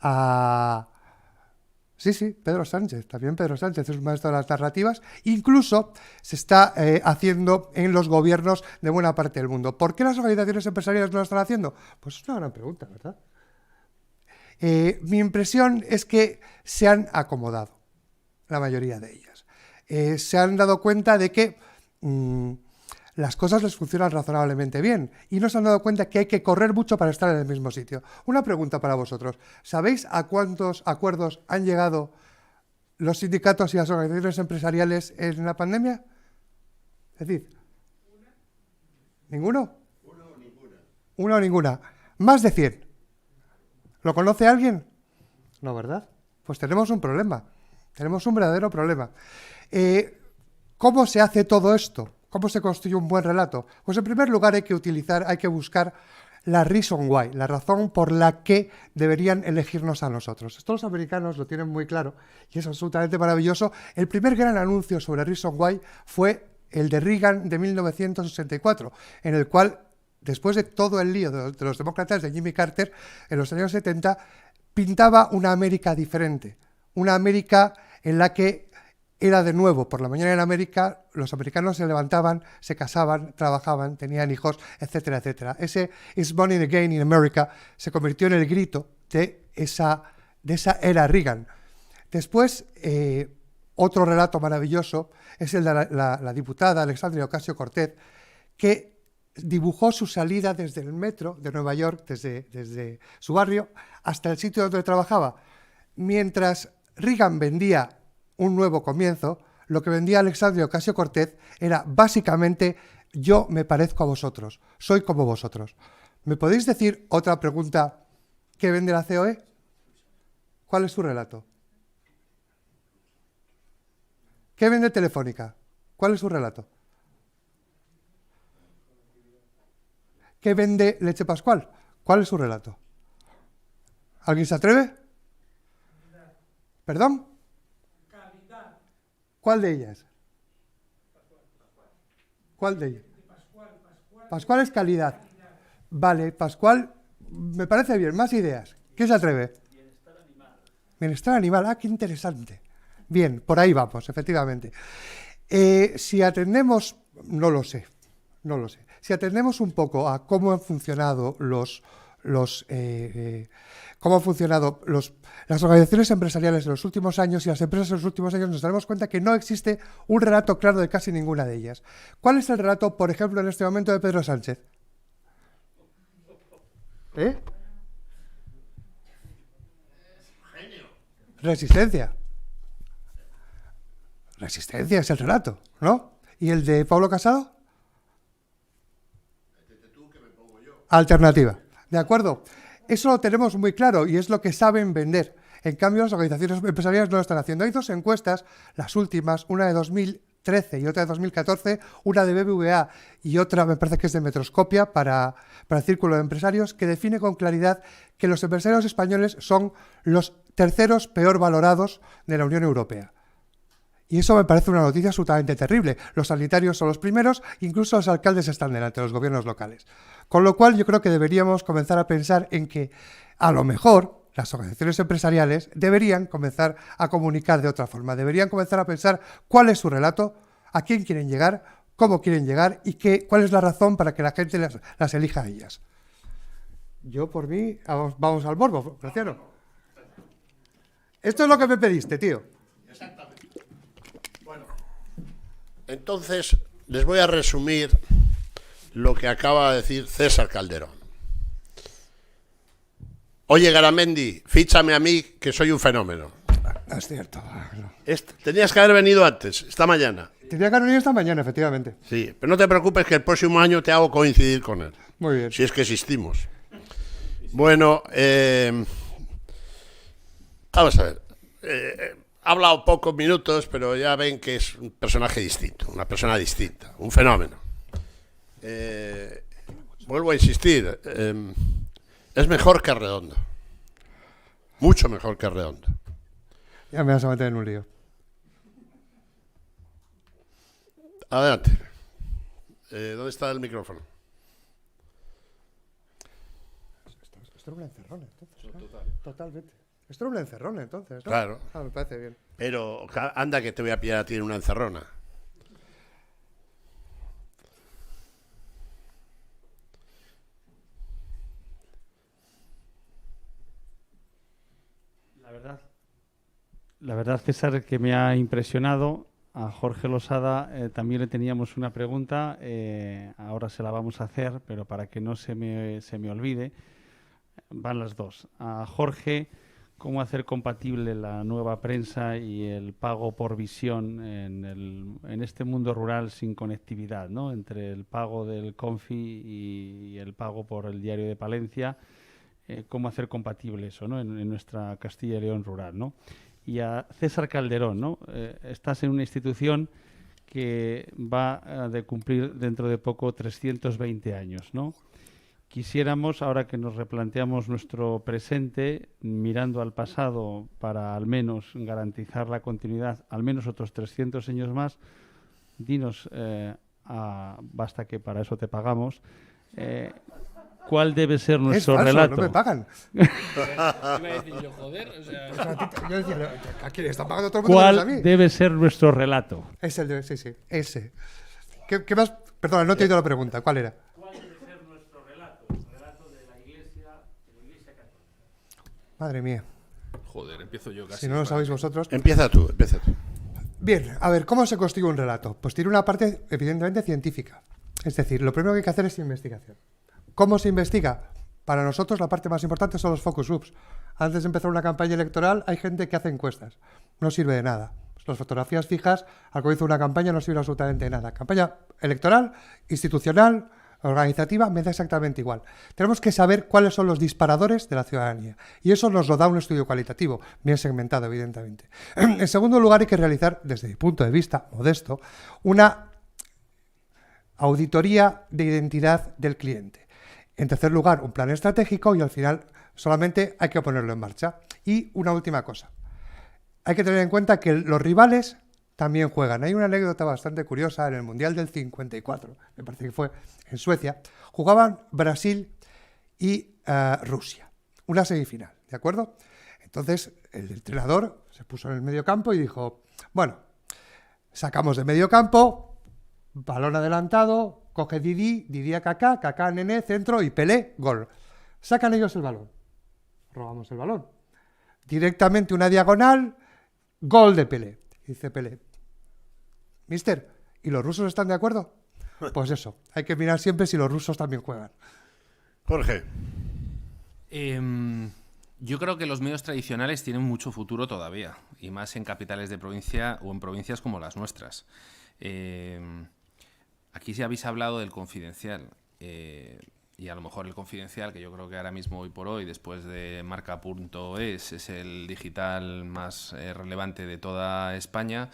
a... Sí, Pedro Sánchez, también Pedro Sánchez es un maestro de las narrativas. Incluso se está haciendo en los gobiernos de buena parte del mundo. ¿Por qué las organizaciones empresariales no lo están haciendo? Pues es una gran pregunta, ¿verdad? Mi impresión es que se han acomodado, la mayoría de ellas. Se han dado cuenta de que las cosas les funcionan razonablemente bien y no se han dado cuenta que hay que correr mucho para estar en el mismo sitio. Una pregunta para vosotros. ¿Sabéis a cuántos acuerdos han llegado los sindicatos y las organizaciones empresariales en la pandemia? Decid. ¿Ninguno? Una o ninguna. Más de 100. ¿Lo conoce alguien? No, ¿verdad? Pues tenemos un problema. Tenemos un verdadero problema. ¿Cómo se hace todo esto? ¿Cómo se construye un buen relato? Pues en primer lugar hay que buscar la reason why, la razón por la que deberían elegirnos a nosotros. Esto los americanos lo tienen muy claro y es absolutamente maravilloso. El primer gran anuncio sobre reason why fue el de Reagan de 1964, en el cual, después de todo el lío de los demócratas de Jimmy Carter en los años 70, pintaba una América diferente, una América en la que era de nuevo, por la mañana en América, los americanos se levantaban, se casaban, trabajaban, tenían hijos, etcétera, etcétera. Ese "It's Morning Again in America" se convirtió en el grito de esa era Reagan. Después, otro relato maravilloso es el de la diputada Alexandria Ocasio-Cortez, que dibujó su salida desde el metro de Nueva York, desde su barrio, hasta el sitio donde trabajaba. Mientras Reagan vendía un nuevo comienzo, lo que vendía Alexandria Ocasio-Cortez era básicamente: yo me parezco a vosotros, soy como vosotros. ¿Me podéis decir otra pregunta que vende la COE? ¿Cuál es su relato? ¿Qué vende Telefónica? ¿Cuál es su relato? ¿Qué vende Leche Pascual? ¿Cuál es su relato? ¿Alguien se atreve? ¿Perdón? ¿Cuál de ellas? ¿Cuál de ellas? Pascual es calidad. Vale, Pascual, me parece bien. Más ideas. ¿Quién se atreve? Bienestar animal. Bienestar animal, qué interesante. Bien, por ahí vamos, efectivamente. Si atendemos, no lo sé. Si atendemos un poco a cómo han funcionado los cómo han funcionado las organizaciones empresariales en los últimos años y las empresas en los últimos años, nos daremos cuenta que no existe un relato claro de casi ninguna de ellas. ¿Cuál es el relato, por ejemplo, en este momento de Pedro Sánchez? Resistencia. Resistencia es el relato, ¿no? ¿Y el de Pablo Casado? Alternativa. ¿De acuerdo? Eso lo tenemos muy claro y es lo que saben vender. En cambio, las organizaciones empresariales no lo están haciendo. Hay dos encuestas, las últimas, una de 2013 y otra de 2014, una de BBVA y otra, me parece que es de Metroscopia, para el Círculo de Empresarios, que define con claridad que los empresarios españoles son los terceros peor valorados de la Unión Europea. Y eso me parece una noticia absolutamente terrible. Los sanitarios son los primeros, incluso los alcaldes están delante de los gobiernos locales. Con lo cual yo creo que deberíamos comenzar a pensar en que a lo mejor las organizaciones empresariales deberían comenzar a comunicar de otra forma. Deberían comenzar a pensar cuál es su relato, a quién quieren llegar, cómo quieren llegar y cuál es la razón para que la gente las elija a ellas. Yo por mí, vamos al morbo, Graciano. Esto es lo que me pediste, tío. Exactamente. Bueno, entonces les voy a resumir lo que acaba de decir César Calderón. Oye, Garamendi, fíchame a mí, que soy un fenómeno. No es cierto. No. Tenías que haber venido antes, esta mañana. Tenía que haber venido esta mañana, efectivamente. Sí, pero no te preocupes que el próximo año te hago coincidir con él. Muy bien. Si es que existimos. Bueno, vamos a ver. Ha hablado pocos minutos, pero ya ven que es un personaje distinto, una persona distinta, un fenómeno. Vuelvo a insistir, es mejor que Redondo. Mucho mejor que Redondo. Ya me vas a meter en un lío. Adelante. ¿Dónde está el micrófono? Esto era una encerrona, entonces. Totalmente. Esto era una encerrona, entonces, ¿no? Claro. Me parece bien. Pero anda que te voy a pillar a ti en una encerrona. La verdad, César, que me ha impresionado. A Jorge Losada también le teníamos una pregunta, ahora se la vamos a hacer, pero para que no se me olvide, van las dos. A Jorge, ¿cómo hacer compatible la nueva prensa y el pago por visión en este mundo rural sin conectividad, ¿no? Entre el pago del Confi y el pago por el Diario de Palencia, cómo hacer compatible eso, ¿no? en nuestra Castilla y León rural, ¿no? Y a César Calderón, ¿no? Estás en una institución que va a cumplir dentro de poco 320 años, ¿no? Quisiéramos, ahora que nos replanteamos nuestro presente, mirando al pasado para al menos garantizar la continuidad, al menos otros 300 años más, dinos, basta que para eso te pagamos, ¿cuál debe ser nuestro relato? No me pagan. Iba a decir yo, joder, o sea... Yo decía, ¿a quién están pagando todo el mundo? ¿Cuál debe ser nuestro relato? Es el de... Sí, ese. ¿Qué más? Perdona, no te he oído la pregunta. ¿Cuál era? ¿Cuál debe ser nuestro relato? El relato de la Iglesia Católica. Madre mía. Joder, empiezo yo casi. Si no lo sabéis vosotros... Empieza tú. Bien, a ver, ¿cómo se consigue un relato? Pues tiene una parte evidentemente científica. Es decir, lo primero que hay que hacer es investigación. ¿Cómo se investiga? Para nosotros la parte más importante son los focus groups. Antes de empezar una campaña electoral hay gente que hace encuestas. No sirve de nada. Las fotografías fijas al comienzo de una campaña no sirven absolutamente de nada. Campaña electoral, institucional, organizativa, me da exactamente igual. Tenemos que saber cuáles son los disparadores de la ciudadanía. Y eso nos lo da un estudio cualitativo, bien segmentado, evidentemente. En segundo lugar, hay que realizar, desde mi punto de vista modesto, una auditoría de identidad del cliente. En tercer lugar, un plan estratégico y al final solamente hay que ponerlo en marcha. Y una última cosa. Hay que tener en cuenta que los rivales también juegan. Hay una anécdota bastante curiosa en el Mundial del 54, me parece que fue en Suecia. Jugaban Brasil y Rusia. Una semifinal, ¿de acuerdo? Entonces el entrenador se puso en el medio campo y dijo, bueno, sacamos de medio campo, balón adelantado, coge Didi a Kaká, Kaká Nené, centro y Pelé, gol. Sacan ellos el balón. Robamos el balón. Directamente una diagonal, gol de Pelé. Dice Pelé: mister, ¿y los rusos están de acuerdo? Pues eso, hay que mirar siempre si los rusos también juegan. Jorge. Yo creo que los medios tradicionales tienen mucho futuro todavía, y más en capitales de provincia o en provincias como las nuestras. Aquí sí habéis hablado del Confidencial, y a lo mejor el Confidencial, que yo creo que ahora mismo, hoy por hoy, después de Marca.es, es el digital más relevante de toda España.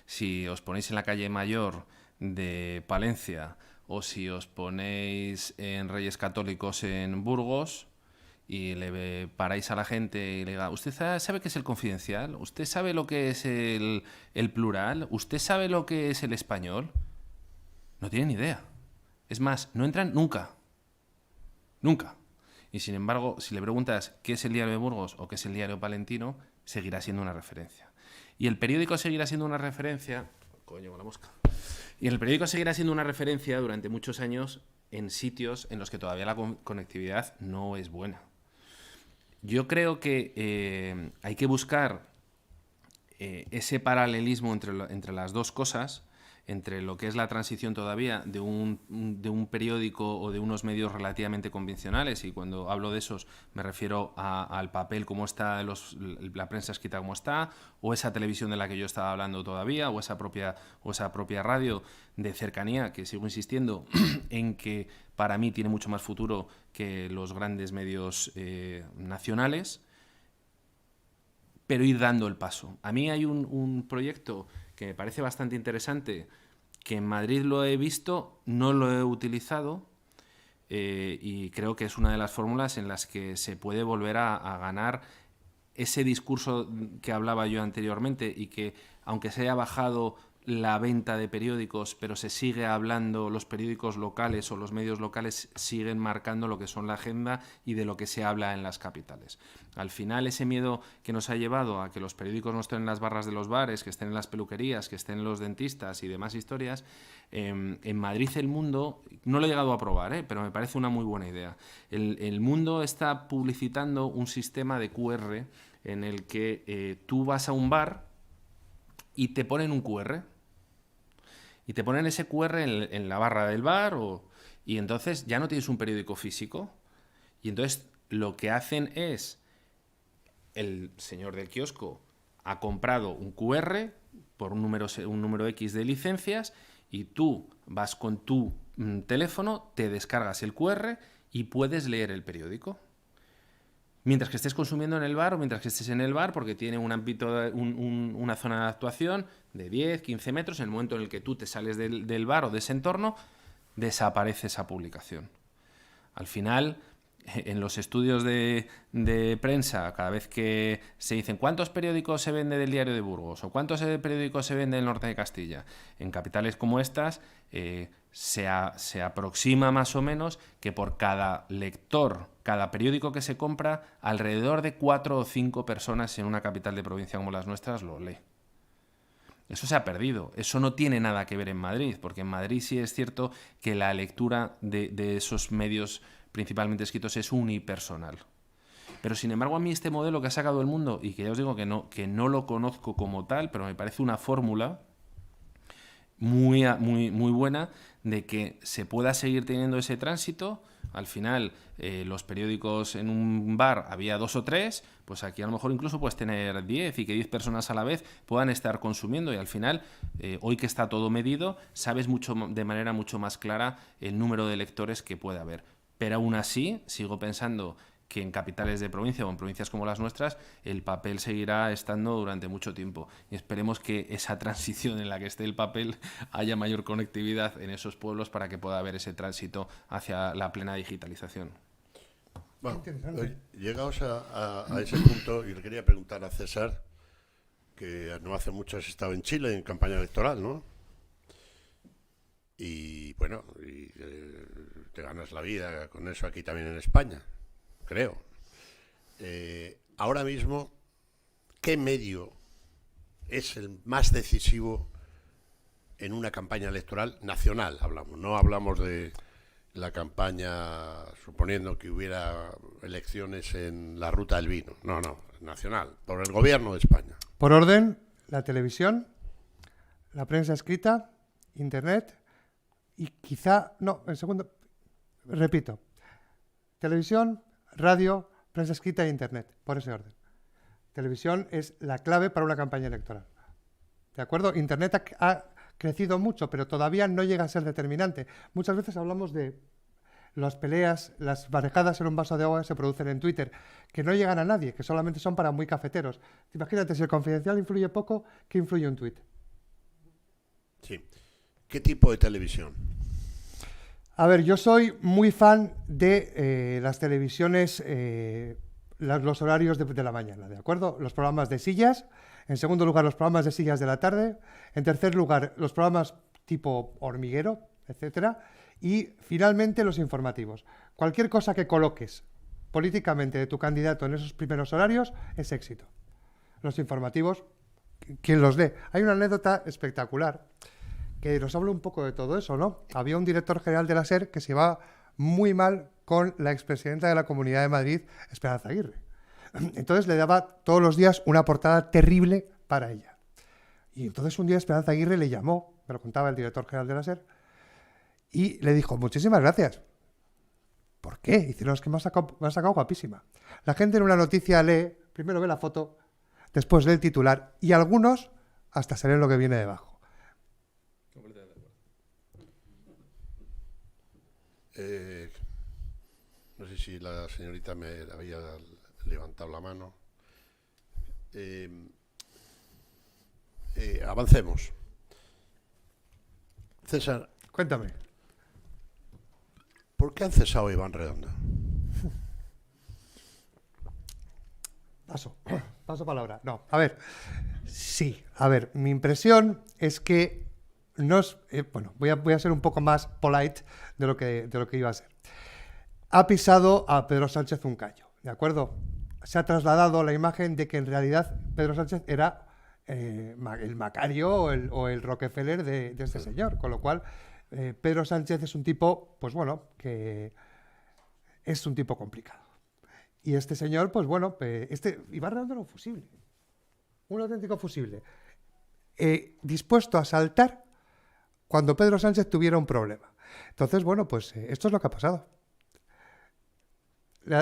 Si os ponéis en la calle Mayor de Palencia o si os ponéis en Reyes Católicos en Burgos y le paráis a la gente y le diga: ¿usted sabe qué es el Confidencial? ¿Usted sabe lo que es el Plural? ¿Usted sabe lo que es el Español? No tienen ni idea. Es más, no entran nunca. Nunca. Y sin embargo, si le preguntas qué es el Diario de Burgos o qué es el Diario Palentino, seguirá siendo una referencia. Y el periódico seguirá siendo una referencia... Coño, con la mosca. Y el periódico seguirá siendo una referencia durante muchos años en sitios en los que todavía la conectividad no es buena. Yo creo que hay que buscar ese paralelismo entre las dos cosas, entre lo que es la transición todavía de un periódico o de unos medios relativamente convencionales, y cuando hablo de esos me refiero al papel como está, la prensa escrita como está, o esa televisión de la que yo estaba hablando todavía, o esa propia radio de cercanía, que sigo insistiendo en que para mí tiene mucho más futuro que los grandes medios nacionales, pero ir dando el paso. A mí hay un proyecto que me parece bastante interesante, que en Madrid lo he visto, no lo he utilizado, y creo que es una de las fórmulas en las que se puede volver a ganar ese discurso que hablaba yo anteriormente, y que, aunque se haya bajado la venta de periódicos, pero se sigue hablando, los periódicos locales o los medios locales siguen marcando lo que son la agenda y de lo que se habla en las capitales. Al final, ese miedo que nos ha llevado a que los periódicos no estén en las barras de los bares, que estén en las peluquerías, que estén en los dentistas y demás historias, en Madrid El Mundo, no lo he llegado a probar, pero me parece una muy buena idea. El Mundo está publicitando un sistema de QR en el que tú vas a un bar y te ponen un QR. Y te ponen ese QR en la barra del bar, y entonces ya no tienes un periódico físico. Y entonces lo que hacen es, el señor del kiosco ha comprado un QR por un número X de licencias, y tú vas con tu teléfono, te descargas el QR y puedes leer el periódico. Mientras que estés consumiendo en el bar o mientras que estés en el bar, porque tiene un ámbito, una zona de actuación de 10, 15 metros, en el momento en el que tú te sales del bar o de ese entorno, desaparece esa publicación. Al final, en los estudios de prensa, cada vez que se dicen ¿cuántos periódicos se vende del Diario de Burgos? ¿O cuántos periódicos se vende del norte de Castilla? En capitales como estas, se aproxima más o menos que por cada lector, cada periódico que se compra, alrededor de 4 o 5 personas en una capital de provincia como las nuestras lo lee. Eso se ha perdido. Eso no tiene nada que ver en Madrid, porque en Madrid sí es cierto que la lectura de esos medios principalmente escritos es unipersonal. Pero sin embargo, a mí este modelo que ha sacado El Mundo, y que ya os digo que no lo conozco como tal, pero me parece una fórmula muy buena de que se pueda seguir teniendo ese tránsito. Al final, los periódicos en un bar había 2 o 3, pues aquí a lo mejor incluso puedes tener 10, y que 10 personas a la vez puedan estar consumiendo, y al final, hoy que está todo medido, sabes de manera mucho más clara el número de lectores que puede haber. Pero aún así, sigo pensando que en capitales de provincia o en provincias como las nuestras, el papel seguirá estando durante mucho tiempo. Y esperemos que esa transición en la que esté el papel haya mayor conectividad en esos pueblos para que pueda haber ese tránsito hacia la plena digitalización. Bueno, llegados a ese punto, y le quería preguntar a César, que no hace mucho has estado en Chile en campaña electoral, ¿no? Y bueno, te ganas la vida con eso aquí también en España, creo. Ahora mismo, ¿qué medio es el más decisivo en una campaña electoral nacional? No hablamos de la campaña, suponiendo que hubiera elecciones en la ruta del vino. No, nacional, por el gobierno de España. Por orden, la televisión, la prensa escrita, Internet y quizá, no, en segundo, repito, televisión, radio, prensa escrita e Internet, por ese orden. Televisión es la clave para una campaña electoral. ¿De acuerdo? Internet ha crecido mucho, pero todavía no llega a ser determinante. Muchas veces hablamos de las peleas, las barrejadas en un vaso de agua que se producen en Twitter, que no llegan a nadie, que solamente son para muy cafeteros. Imagínate, si el Confidencial influye poco, ¿qué influye un tuit? Sí. ¿Qué tipo de televisión? A ver, yo soy muy fan de las televisiones, los horarios de la mañana, ¿de acuerdo? Los programas de sillas, en segundo lugar los programas de sillas de la tarde, en tercer lugar los programas tipo hormiguero, etcétera, y finalmente los informativos. Cualquier cosa que coloques políticamente de tu candidato en esos primeros horarios es éxito. Los informativos, quien los lee. Hay una anécdota espectacular que nos habla un poco de todo eso, ¿no? Había un director general de la SER que se llevaba muy mal con la expresidenta de la Comunidad de Madrid, Esperanza Aguirre. Entonces le daba todos los días una portada terrible para ella. Y entonces un día Esperanza Aguirre le llamó, me lo contaba el director general de la SER, y le dijo, muchísimas gracias. ¿Por qué? Y dice, no, es que me has sacado guapísima. La gente en una noticia lee, primero ve la foto, después lee el titular, y algunos hasta se leen lo que viene debajo. No sé si la señorita me había levantado la mano. Avancemos. César, Cuéntame. ¿por qué han cesado a Iván Redondo? Paso palabra. No, a ver. Sí, a ver, mi impresión es que voy a ser un poco más polite de lo que iba a ser. Ha pisado a Pedro Sánchez un callo, ¿de acuerdo? Se ha trasladado la imagen de que en realidad Pedro Sánchez era el Macario o el Rockefeller de este señor, con lo cual Pedro Sánchez es un tipo, pues bueno, que es un tipo complicado. Y este señor, pues bueno, Iván Redondo era un fusible, un auténtico fusible, dispuesto a saltar cuando Pedro Sánchez tuviera un problema. Entonces, bueno, pues esto es lo que ha pasado.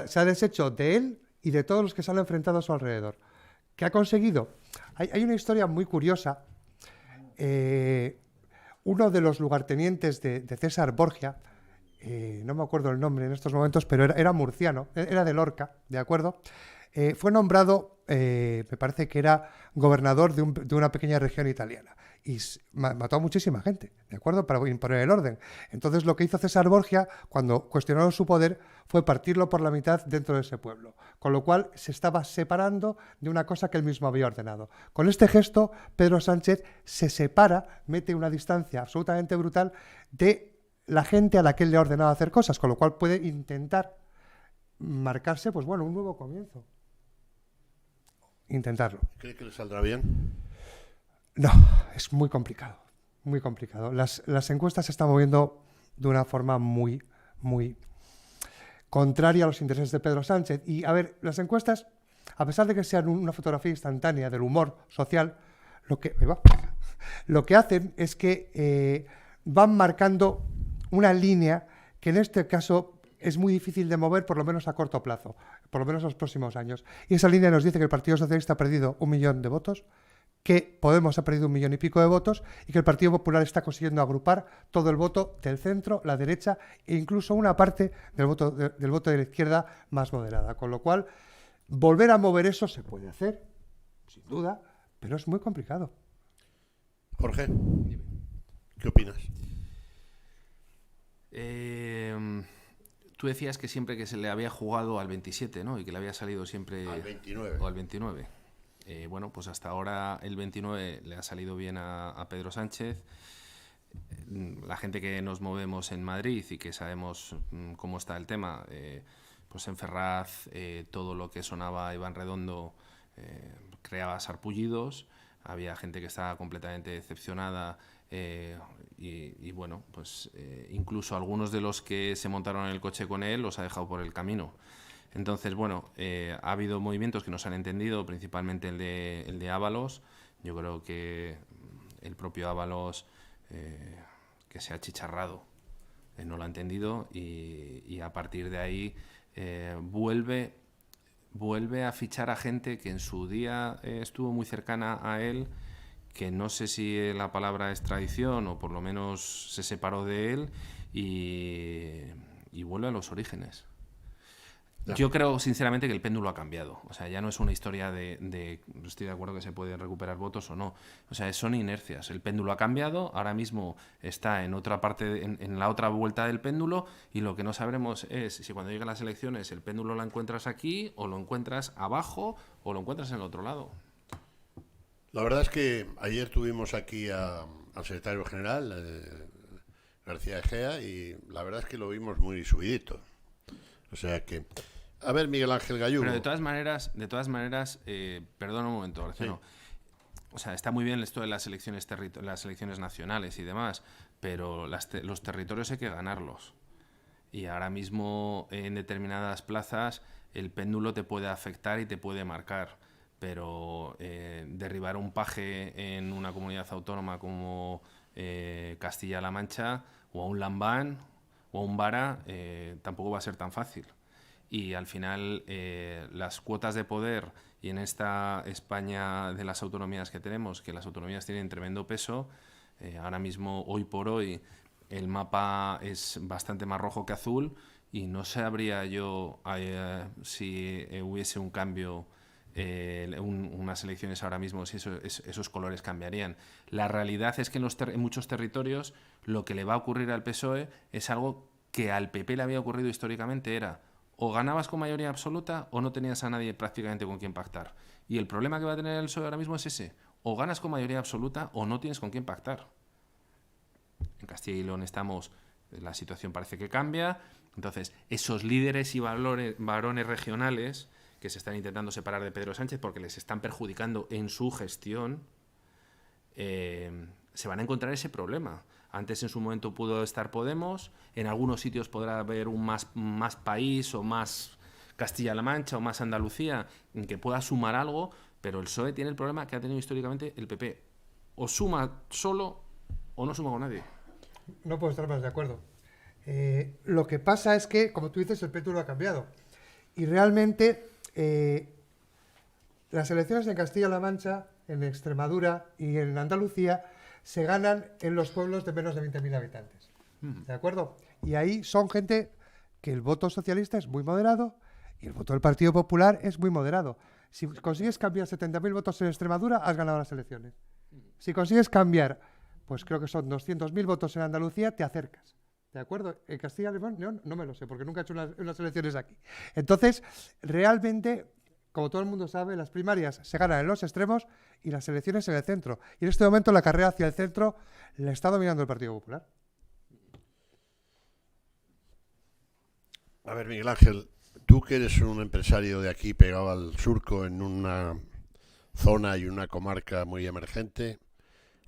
Se ha deshecho de él y de todos los que se han enfrentado a su alrededor. ¿Qué ha conseguido? Hay una historia muy curiosa. Uno de los lugartenientes de César Borgia, no me acuerdo el nombre en estos momentos, pero era murciano, era de Lorca, ¿de acuerdo? Fue nombrado, me parece que era gobernador de una pequeña región italiana y mató a muchísima gente, ¿de acuerdo? Para imponer el orden. Entonces lo que hizo César Borgia, cuando cuestionaron su poder, fue partirlo por la mitad dentro de ese pueblo, con lo cual se estaba separando de una cosa que él mismo había ordenado. Con este gesto, Pedro Sánchez se separa, mete una distancia absolutamente brutal de la gente a la que él le ha ordenado hacer cosas, con lo cual puede intentar marcarse, pues bueno, un nuevo comienzo. Intentarlo. ¿Cree que le saldrá bien? No, es muy complicado, muy complicado. Las encuestas se están moviendo de una forma muy, muy contraria a los intereses de Pedro Sánchez. Y, a ver, las encuestas, a pesar de que sean una fotografía instantánea del humor social, lo que hacen es que van marcando una línea que en este caso es muy difícil de mover, por lo menos a corto plazo, por lo menos en los próximos años. Y esa línea nos dice que el Partido Socialista ha perdido 1 millón de votos, que Podemos ha perdido 1 millón y pico de votos y que el Partido Popular está consiguiendo agrupar todo el voto del centro, la derecha e incluso una parte del voto de la izquierda más moderada. Con lo cual, volver a mover eso se puede hacer, sin duda, pero es muy complicado. Jorge, ¿qué opinas? Tú decías que siempre que se le había jugado al 27, ¿no? Y que le había salido siempre... Al 29. O al 29. Bueno, pues hasta ahora el 29 le ha salido bien a Pedro Sánchez. La gente que nos movemos en Madrid y que sabemos cómo está el tema, pues en Ferraz todo lo que sonaba a Iván Redondo creaba sarpullidos. Había gente que estaba completamente decepcionada Y bueno, pues incluso algunos de los que se montaron en el coche con él los ha dejado por el camino. Entonces, bueno, ha habido movimientos que no se han entendido, principalmente el de Ábalos. Yo creo que el propio Ábalos, que se ha achicharrado, no lo ha entendido y a partir de ahí vuelve a fichar a gente que en su día estuvo muy cercana a él, que no sé si la palabra es traición o por lo menos se separó de él y vuelve a los orígenes. Ya. Yo creo sinceramente que el péndulo ha cambiado. O sea, ya no es una historia de estoy de acuerdo que se pueden recuperar votos o no. O sea, son inercias. El péndulo ha cambiado, ahora mismo está en otra parte, en la otra vuelta del péndulo, y lo que no sabremos es si cuando lleguen las elecciones el péndulo lo encuentras aquí o lo encuentras abajo o lo encuentras en el otro lado. La verdad es que ayer tuvimos aquí al secretario general, García Egea, y la verdad es que lo vimos muy subidito. O sea que... A ver, Miguel Ángel Gallugo. Pero de todas maneras, perdona un momento, Graciano. Sí. O sea, está muy bien esto de las elecciones nacionales y demás, pero los territorios hay que ganarlos. Y ahora mismo en determinadas plazas el péndulo te puede afectar y te puede marcar. Pero derribar un paje en una comunidad autónoma como Castilla-La Mancha, o a un Lambán, o a un Vara, tampoco va a ser tan fácil. Y al final las cuotas de poder, y en esta España de las autonomías que tenemos, que las autonomías tienen tremendo peso, ahora mismo, hoy por hoy, el mapa es bastante más rojo que azul, y no sabría yo si hubiese un cambio, unas elecciones ahora mismo, si esos colores cambiarían. La realidad es que en muchos territorios lo que le va a ocurrir al PSOE es algo que al PP le había ocurrido históricamente, era o ganabas con mayoría absoluta o no tenías a nadie prácticamente con quien pactar. Y el problema que va a tener el PSOE ahora mismo es ese: o ganas con mayoría absoluta o no tienes con quién pactar. En Castilla y León la situación parece que cambia. Entonces, esos líderes y varones regionales que se están intentando separar de Pedro Sánchez porque les están perjudicando en su gestión, se van a encontrar ese problema. Antes en su momento pudo estar Podemos, en algunos sitios podrá haber un más país o más Castilla-La Mancha o más Andalucía en que pueda sumar algo, pero el PSOE tiene el problema que ha tenido históricamente el PP. O suma solo o no suma con nadie. No puedo estar más de acuerdo. Lo que pasa es que, como tú dices, el péndulo ha cambiado. Y realmente las elecciones en Castilla-La Mancha, en Extremadura y en Andalucía se ganan en los pueblos de menos de 20.000 habitantes. ¿De acuerdo? Y ahí son gente que el voto socialista es muy moderado y el voto del Partido Popular es muy moderado. Si consigues cambiar 70.000 votos en Extremadura, has ganado las elecciones. Si consigues cambiar, pues creo que son 200.000 votos en Andalucía, te acercas. ¿De acuerdo? En Castilla y León no me lo sé, porque nunca he hecho unas elecciones aquí. Entonces, realmente, como todo el mundo sabe, las primarias se ganan en los extremos y las elecciones en el centro. Y en este momento la carrera hacia el centro la está dominando el Partido Popular. A ver, Miguel Ángel, tú que eres un empresario de aquí pegado al surco en una zona y una comarca muy emergente,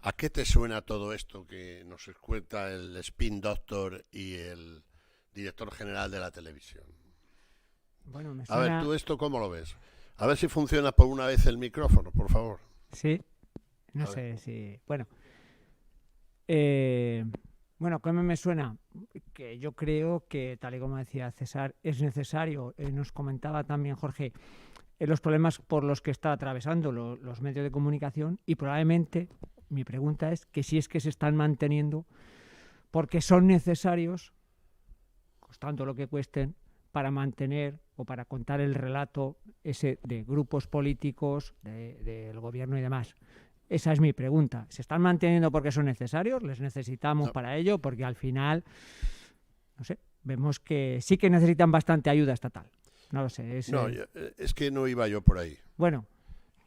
¿a qué te suena todo esto que nos cuenta el spin doctor y el director general de la televisión? Bueno, me A suena... ver, ¿tú esto cómo lo ves? A ver si funciona por una vez el micrófono, por favor. Sí, no sé si... Bueno, ¿cómo me suena? Que yo creo que, tal y como decía César, es necesario. Nos comentaba también Jorge los problemas por los que está atravesando los medios de comunicación, y probablemente mi pregunta es que si es que se están manteniendo porque son necesarios, costando lo que cuesten, para mantener o para contar el relato ese de grupos políticos, del gobierno y demás. Esa es mi pregunta. ¿Se están manteniendo porque son necesarios? ¿Les necesitamos para ello? Porque al final, no sé, vemos que sí que necesitan bastante ayuda estatal. No lo sé. Es que no iba yo por ahí. Bueno.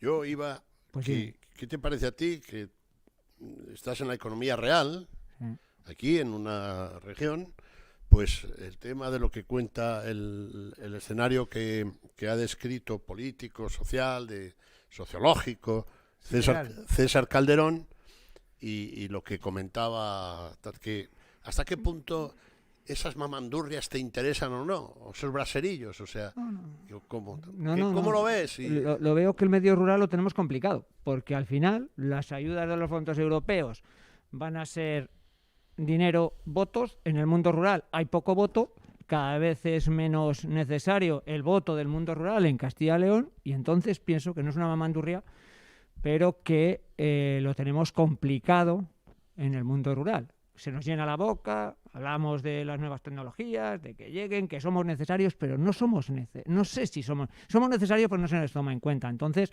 Yo iba... Pues sí. ¿Qué te parece a ti que estás en la economía real, aquí en una región? Pues el tema de lo que cuenta el escenario que ha descrito político, social, sociológico, César Calderón, y lo que comentaba, que hasta qué punto esas mamandurrias te interesan o no, o esos braserillos, o sea, ¿cómo lo ves? Lo veo que el medio rural lo tenemos complicado, porque al final las ayudas de los fondos europeos van a ser dinero, votos. En el mundo rural hay poco voto, cada vez es menos necesario el voto del mundo rural en Castilla y León, y entonces pienso que no es una mamandurria, pero que lo tenemos complicado en el mundo rural. Se nos llena la boca, hablamos de las nuevas tecnologías, de que lleguen, que somos necesarios, pero no somos no sé si somos necesarios, pero no se nos toma en cuenta. Entonces,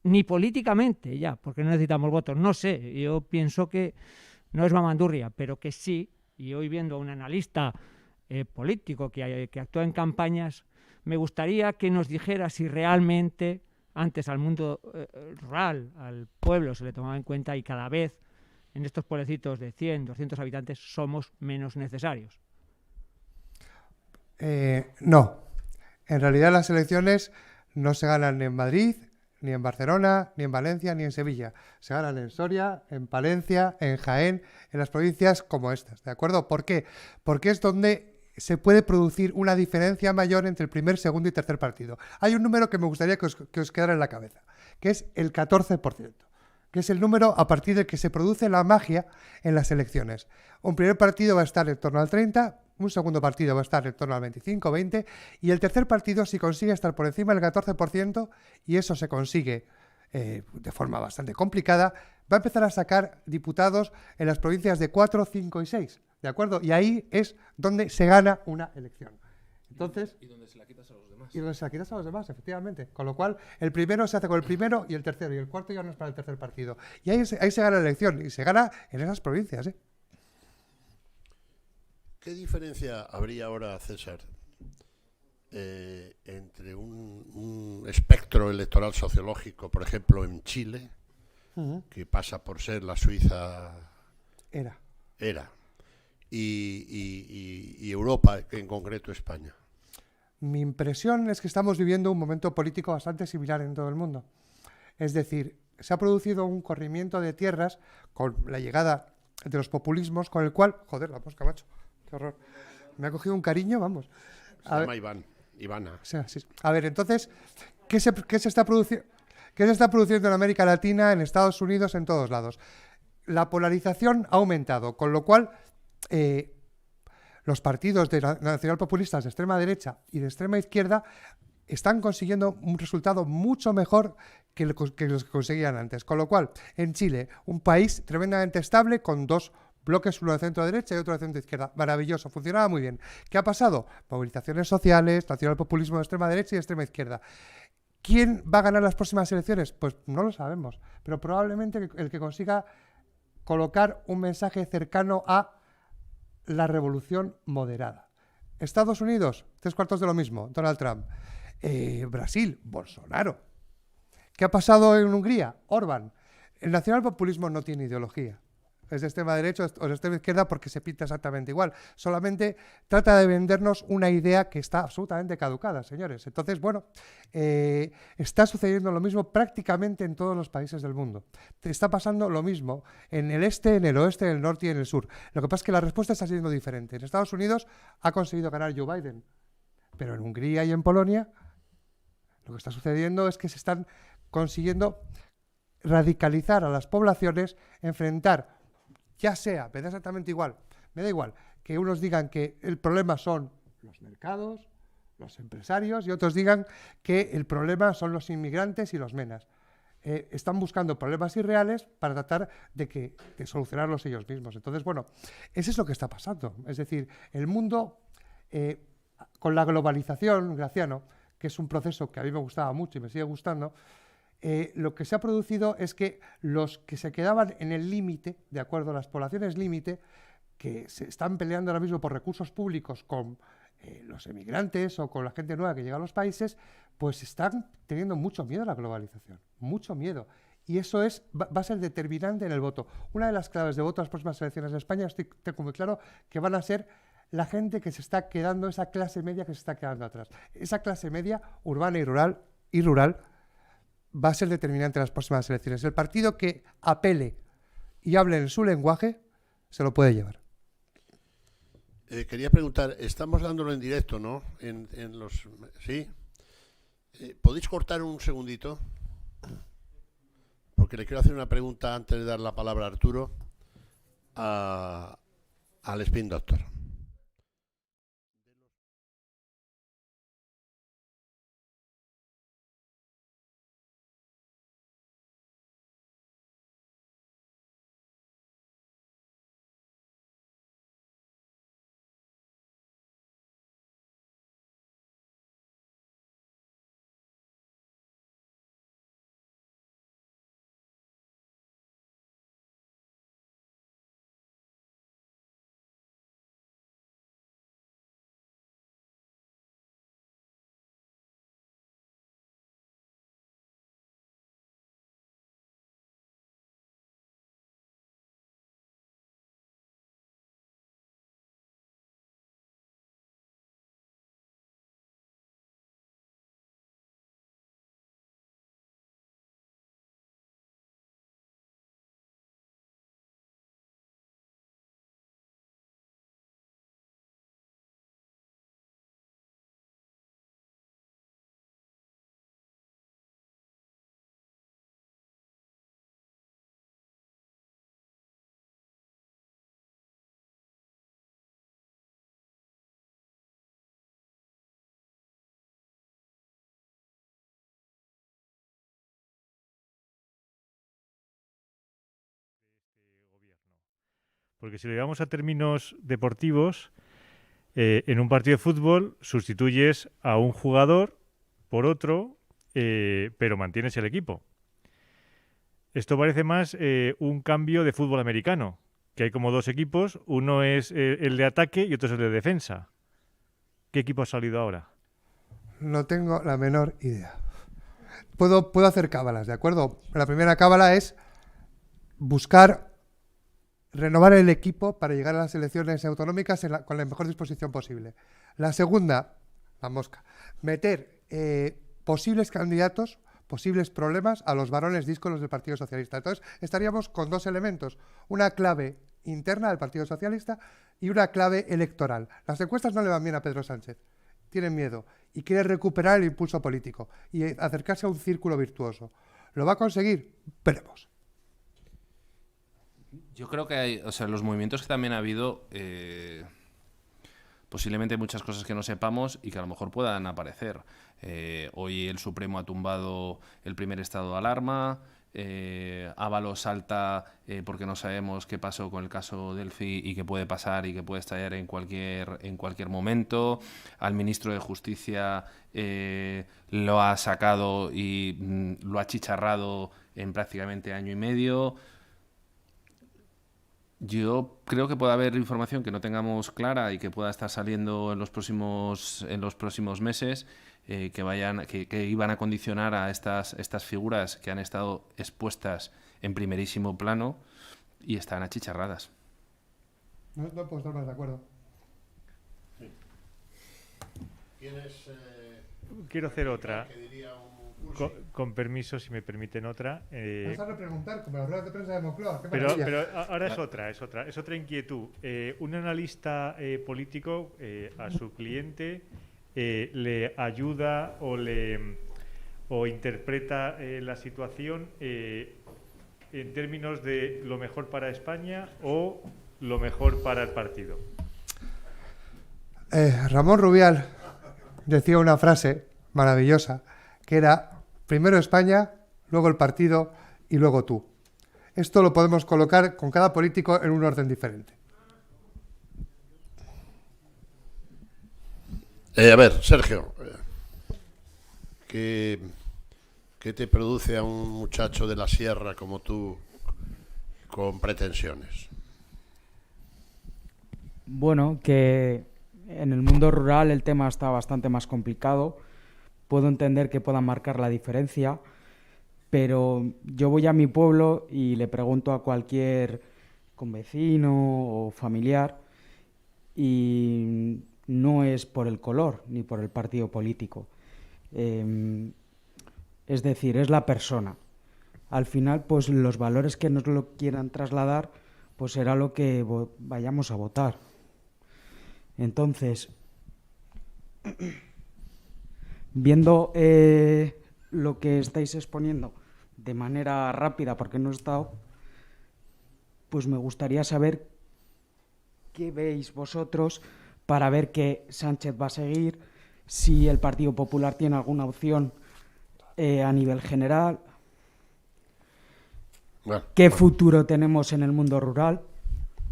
ni políticamente ya, porque no necesitamos votos, no sé, yo pienso que no es mamandurria, pero que sí, y hoy viendo a un analista político que actúa en campañas, me gustaría que nos dijera si realmente antes al mundo rural, al pueblo se le tomaba en cuenta, y cada vez en estos pueblecitos de 100, 200 habitantes somos menos necesarios. No. En realidad las elecciones no se ganan ni en Madrid, ni en Barcelona, ni en Valencia, ni en Sevilla. Se ganan en Soria, en Palencia, en Jaén, en las provincias como estas, ¿de acuerdo? ¿Por qué? Porque es donde se puede producir una diferencia mayor entre el primer, segundo y tercer partido. Hay un número que me gustaría que os quedara en la cabeza, que es el 14%. Que es el número a partir del que se produce la magia en las elecciones. Un primer partido va a estar en torno al 30%, un segundo partido va a estar en torno al 25, 20%, y el tercer partido, si consigue estar por encima del 14%, y eso se consigue de forma bastante complicada, va a empezar a sacar diputados en las provincias de 4, 5 y 6, ¿de acuerdo? Y ahí es donde se gana una elección. Entonces, y donde se la quitas a los demás. Y donde se la quitas a los demás, efectivamente. Con lo cual, el primero se hace con el primero y el tercero, y el cuarto ya no es para el tercer partido. Y ahí se gana la elección, y se gana en esas provincias, ¿eh? ¿Qué diferencia habría ahora, César, entre un espectro electoral sociológico, por ejemplo, en Chile, que pasa por ser la Suiza... Era. Y Europa, en concreto España? Mi impresión es que estamos viviendo un momento político bastante similar en todo el mundo. Es decir, se ha producido un corrimiento de tierras con la llegada de los populismos, con el cual... Joder, la mosca, macho. Qué horror. Me ha cogido un cariño, vamos. Se llama Ivana. Sí. A ver, entonces, ¿qué se está produciendo en América Latina, en Estados Unidos, en todos lados? La polarización ha aumentado, con lo cual... los partidos nacionalpopulistas de extrema derecha y de extrema izquierda están consiguiendo un resultado mucho mejor que los que conseguían antes. Con lo cual, en Chile, un país tremendamente estable con dos bloques, uno de centro derecha y otro de centro izquierda. Maravilloso, funcionaba muy bien. ¿Qué ha pasado? Movilizaciones sociales, nacionalpopulismo de extrema derecha y de extrema izquierda. ¿Quién va a ganar las próximas elecciones? Pues no lo sabemos, pero probablemente el que consiga colocar un mensaje cercano a la revolución moderada. Estados Unidos, 3/4 de lo mismo, Donald Trump. Brasil, Bolsonaro. ¿Qué ha pasado en Hungría? Orbán. El nacionalpopulismo no tiene ideología. Es de extrema derecha o de extrema izquierda porque se pinta exactamente igual. Solamente trata de vendernos una idea que está absolutamente caducada, señores. Entonces, bueno, está sucediendo lo mismo prácticamente en todos los países del mundo. Está pasando lo mismo en el este, en el oeste, en el norte y en el sur. Lo que pasa es que la respuesta está siendo diferente. En Estados Unidos ha conseguido ganar Joe Biden, pero en Hungría y en Polonia lo que está sucediendo es que se están consiguiendo radicalizar a las poblaciones, enfrentar, ya sea, me da exactamente igual, me da igual que unos digan que el problema son los mercados, los empresarios, y otros digan que el problema son los inmigrantes y los menas. Están buscando problemas irreales para tratar de solucionarlos ellos mismos. Entonces, bueno, eso es lo que está pasando. Es decir, el mundo, con la globalización, Graciano, que es un proceso que a mí me gustaba mucho y me sigue gustando, lo que se ha producido es que los que se quedaban en el límite, de acuerdo a las poblaciones límite, que se están peleando ahora mismo por recursos públicos con los emigrantes o con la gente nueva que llega a los países, pues están teniendo mucho miedo a la globalización, mucho miedo. Y eso va a ser determinante en el voto. Una de las claves de voto a las próximas elecciones de España, tengo muy claro que van a ser la gente que se está quedando, esa clase media que se está quedando atrás. Esa clase media, urbana y rural, va a ser determinante en las próximas elecciones. El partido que apele y hable en su lenguaje, se lo puede llevar. Quería preguntar, estamos dándolo en directo, ¿no? ¿Sí? ¿Podéis cortar un segundito? Porque le quiero hacer una pregunta antes de dar la palabra a Arturo al Spin Doctor. Porque si lo llevamos a términos deportivos, en un partido de fútbol sustituyes a un jugador por otro, pero mantienes el equipo. Esto parece más un cambio de fútbol americano, que hay como dos equipos, uno es el de ataque y otro es el de defensa. ¿Qué equipo ha salido ahora? No tengo la menor idea. Puedo hacer cábalas, ¿de acuerdo? La primera cábala es buscar renovar el equipo para llegar a las elecciones autonómicas con la mejor disposición posible. La segunda, la mosca, meter posibles candidatos, posibles problemas a los varones díscolos del Partido Socialista. Entonces, estaríamos con dos elementos, una clave interna del Partido Socialista y una clave electoral. Las encuestas no le van bien a Pedro Sánchez, tienen miedo y quiere recuperar el impulso político y acercarse a un círculo virtuoso. ¿Lo va a conseguir? Veremos. Yo creo que hay, o sea, los movimientos que también ha habido, posiblemente muchas cosas que no sepamos y que a lo mejor puedan aparecer. Hoy el Supremo ha tumbado el primer estado de alarma, Ábalos salta porque no sabemos qué pasó con el caso Delphi y qué puede pasar y que puede estallar en cualquier momento. Al ministro de Justicia lo ha sacado y lo ha chicharrado en prácticamente año y medio. Yo creo que puede haber información que no tengamos clara y que pueda estar saliendo en los próximos meses que iban a condicionar a estas figuras que han estado expuestas en primerísimo plano y están achicharradas. No puedo estar más de acuerdo. Sí. Quiero hacer otra. Con permiso, si me permiten otra. Vas a repreguntar, como las ruedas de prensa de Moncloa. Pero ahora es otra inquietud. Un analista político a su cliente le ayuda o interpreta la situación en términos de lo mejor para España o lo mejor para el partido. Ramón Rubial decía una frase maravillosa que era: primero España, luego el partido y luego tú. Esto lo podemos colocar con cada político en un orden diferente. A ver, Sergio, ¿qué te produce a un muchacho de la sierra como tú con pretensiones? Bueno, que en el mundo rural el tema está bastante más complicado. Puedo entender que puedan marcar la diferencia, pero yo voy a mi pueblo y le pregunto a cualquier convecino o familiar y no es por el color ni por el partido político. Es decir, es la persona. al final pues los valores que nos lo quieran trasladar pues será lo que vayamos a votar. Entonces, viendo lo que estáis exponiendo de manera rápida, porque no he estado, pues me gustaría saber qué veis vosotros para ver que Sánchez va a seguir, si el Partido Popular tiene alguna opción a nivel general. Bueno, ¿Qué futuro tenemos en el mundo rural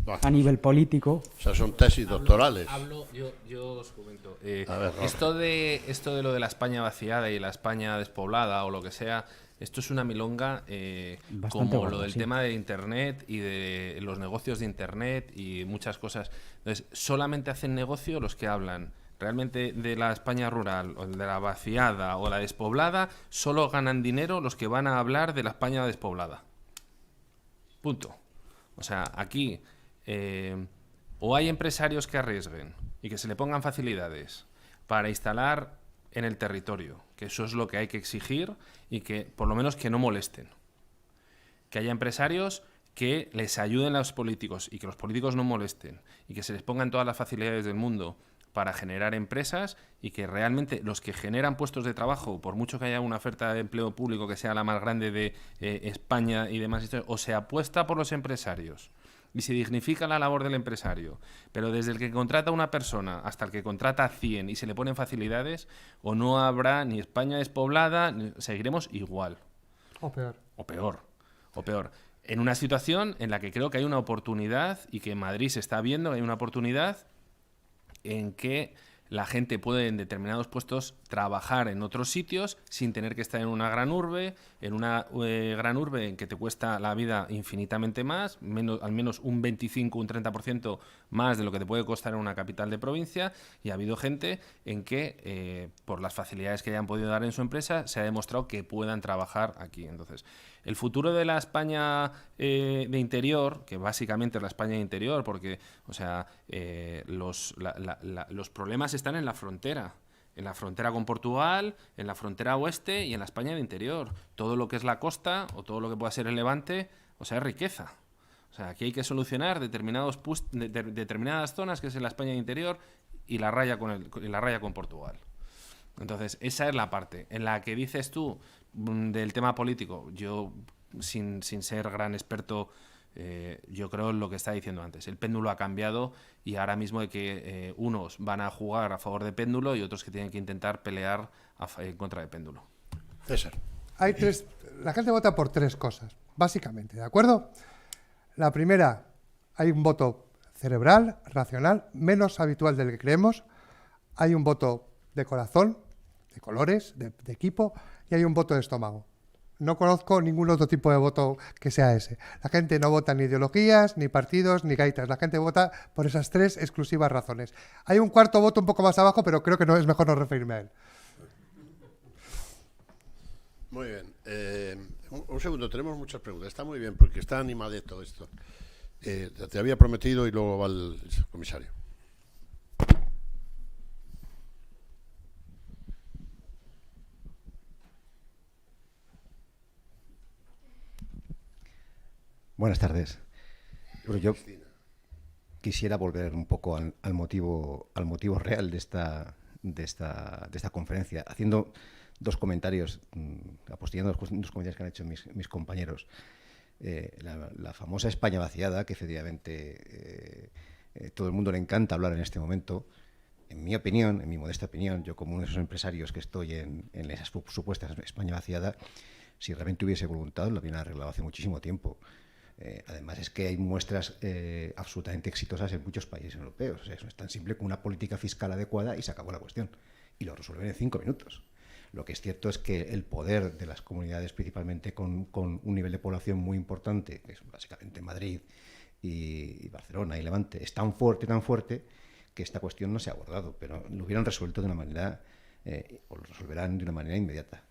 bueno, a nivel político? O sea, son tesis doctorales. Yo os comento. A ver, esto de lo de la España vaciada y la España despoblada o lo que sea, esto es una milonga Bastante como gordo, lo del sí. tema de Internet y de los negocios de Internet y muchas cosas. Entonces, solamente hacen negocio los que hablan realmente de la España rural o de la vaciada o la despoblada, solo ganan dinero los que van a hablar de la España despoblada. Punto. O sea, aquí o hay empresarios que arriesguen y que se le pongan facilidades para instalar en el territorio, que eso es lo que hay que exigir y que por lo menos que no molesten. Que haya empresarios que les ayuden a los políticos y que los políticos no molesten y que se les pongan todas las facilidades del mundo para generar empresas y que realmente los que generan puestos de trabajo, por mucho que haya una oferta de empleo público que sea la más grande de España y demás, o se apuesta por los empresarios y se dignifica la labor del empresario, pero desde el que contrata a una persona hasta el que contrata a 100 y se le ponen facilidades, o no habrá ni España despoblada, seguiremos igual. O peor. O peor. O peor. En una situación en la que creo que hay una oportunidad y que en Madrid se está viendo que hay una oportunidad en que la gente puede en determinados puestos trabajar en otros sitios sin tener que estar en una gran urbe, en que te cuesta la vida infinitamente más, al menos un 25, un 30% más de lo que te puede costar en una capital de provincia, y ha habido gente en que, por las facilidades que hayan podido dar en su empresa, se ha demostrado que puedan trabajar aquí. Entonces, el futuro de la España de interior, que básicamente es la España de interior, porque, o sea, los problemas están en la frontera con Portugal, en la frontera oeste y en la España de interior. Todo lo que es la costa o todo lo que pueda ser el Levante, o sea, es riqueza. O sea, aquí hay que solucionar determinadas zonas, que es en la España de interior, y la raya con Portugal. Entonces, esa es la parte en la que dices tú del tema político. Yo, sin ser gran experto, yo creo en lo que está diciendo antes. El péndulo ha cambiado y ahora mismo hay que unos van a jugar a favor de péndulo y otros que tienen que intentar pelear en contra de péndulo. César. La gente vota por tres cosas, básicamente, ¿de acuerdo? La primera, hay un voto cerebral, racional, menos habitual del que creemos. Hay un voto de corazón, de colores, de equipo, y hay un voto de estómago. No conozco ningún otro tipo de voto que sea ese. La gente no vota ni ideologías, ni partidos, ni gaitas. La gente vota por esas tres exclusivas razones. Hay un cuarto voto un poco más abajo, pero creo que no es mejor no referirme a él. Muy bien. Un segundo, tenemos muchas preguntas. Está muy bien, porque está animadeto esto. Te había prometido y luego va el comisario. Buenas tardes. Bueno, yo quisiera volver un poco al motivo real de esta conferencia, haciendo dos comentarios, apostillando dos comentarios que han hecho mis compañeros. La famosa España vaciada, que efectivamente todo el mundo le encanta hablar en este momento. En mi opinión, en mi modesta opinión, yo como uno de esos empresarios que estoy en esas supuestas España vaciada, si realmente hubiese voluntad, lo habrían arreglado hace muchísimo tiempo. Además es que hay muestras absolutamente exitosas en muchos países europeos. O sea, eso es tan simple como una política fiscal adecuada y se acabó la cuestión. Y lo resuelven en 5 minutos. Lo que es cierto es que el poder de las comunidades, principalmente con un nivel de población muy importante, que es básicamente Madrid y Barcelona y Levante, es tan fuerte que esta cuestión no se ha abordado, pero lo hubieran resuelto de una manera, o lo resolverán de una manera inmediata.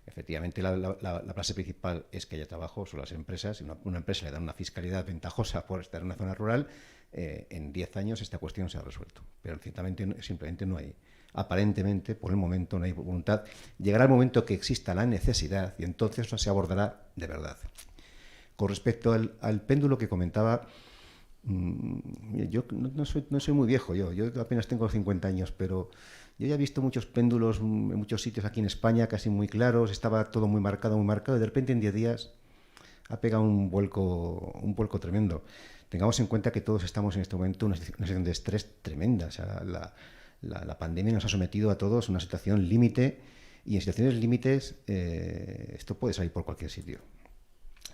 Efectivamente, la base principal es que haya trabajo, son las empresas. Si una empresa le da una fiscalidad ventajosa por estar en una zona rural, en 10 años esta cuestión se ha resuelto. Pero ciertamente, simplemente no hay, aparentemente, por el momento no hay voluntad. Llegará el momento que exista la necesidad y entonces eso se abordará de verdad. Con respecto al péndulo que comentaba, yo no soy muy viejo, yo apenas tengo 50 años, pero yo ya he visto muchos péndulos en muchos sitios aquí en España, casi muy claros, estaba todo muy marcado, y de repente en 10 días ha pegado un vuelco tremendo. Tengamos en cuenta que todos estamos en este momento en una situación de estrés tremenda. O sea, la pandemia nos ha sometido a todos a una situación límite, y en situaciones límites esto puede salir por cualquier sitio.